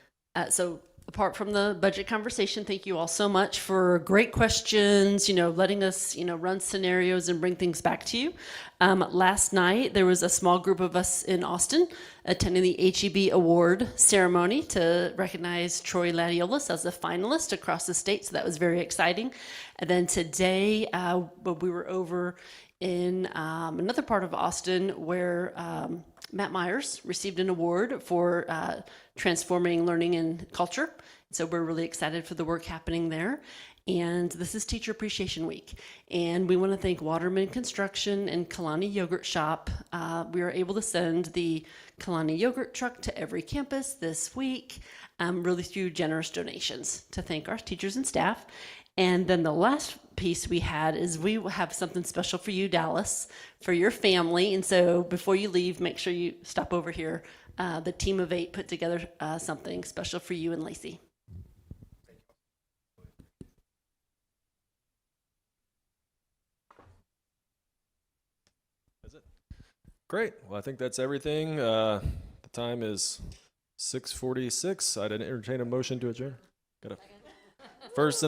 So apart from the budget conversation, thank you all so much for great questions, letting us, run scenarios and bring things back to you. Last night, there was a small group of us in Austin attending the HEB award ceremony to recognize Troy Ladiolas as a finalist across the state. So that was very exciting. And then today, we were over in another part of Austin where Matt Myers received an award for transforming learning and culture. So we're really excited for the work happening there. And this is Teacher Appreciation Week. And we want to thank Waterman Construction and Kalani Yogurt Shop. We were able to send the Kalani Yogurt truck to every campus this week, really through generous donations to thank our teachers and staff. And then the last piece we had is we will have something special for you, Dallas, for your family. And so before you leave, make sure you stop over here. The team of 8 put together something special for you and Lacey. That's it. Great. Well, I think that's everything. The time is 6:46. I'd entertain a motion to adjourn. Got a first and a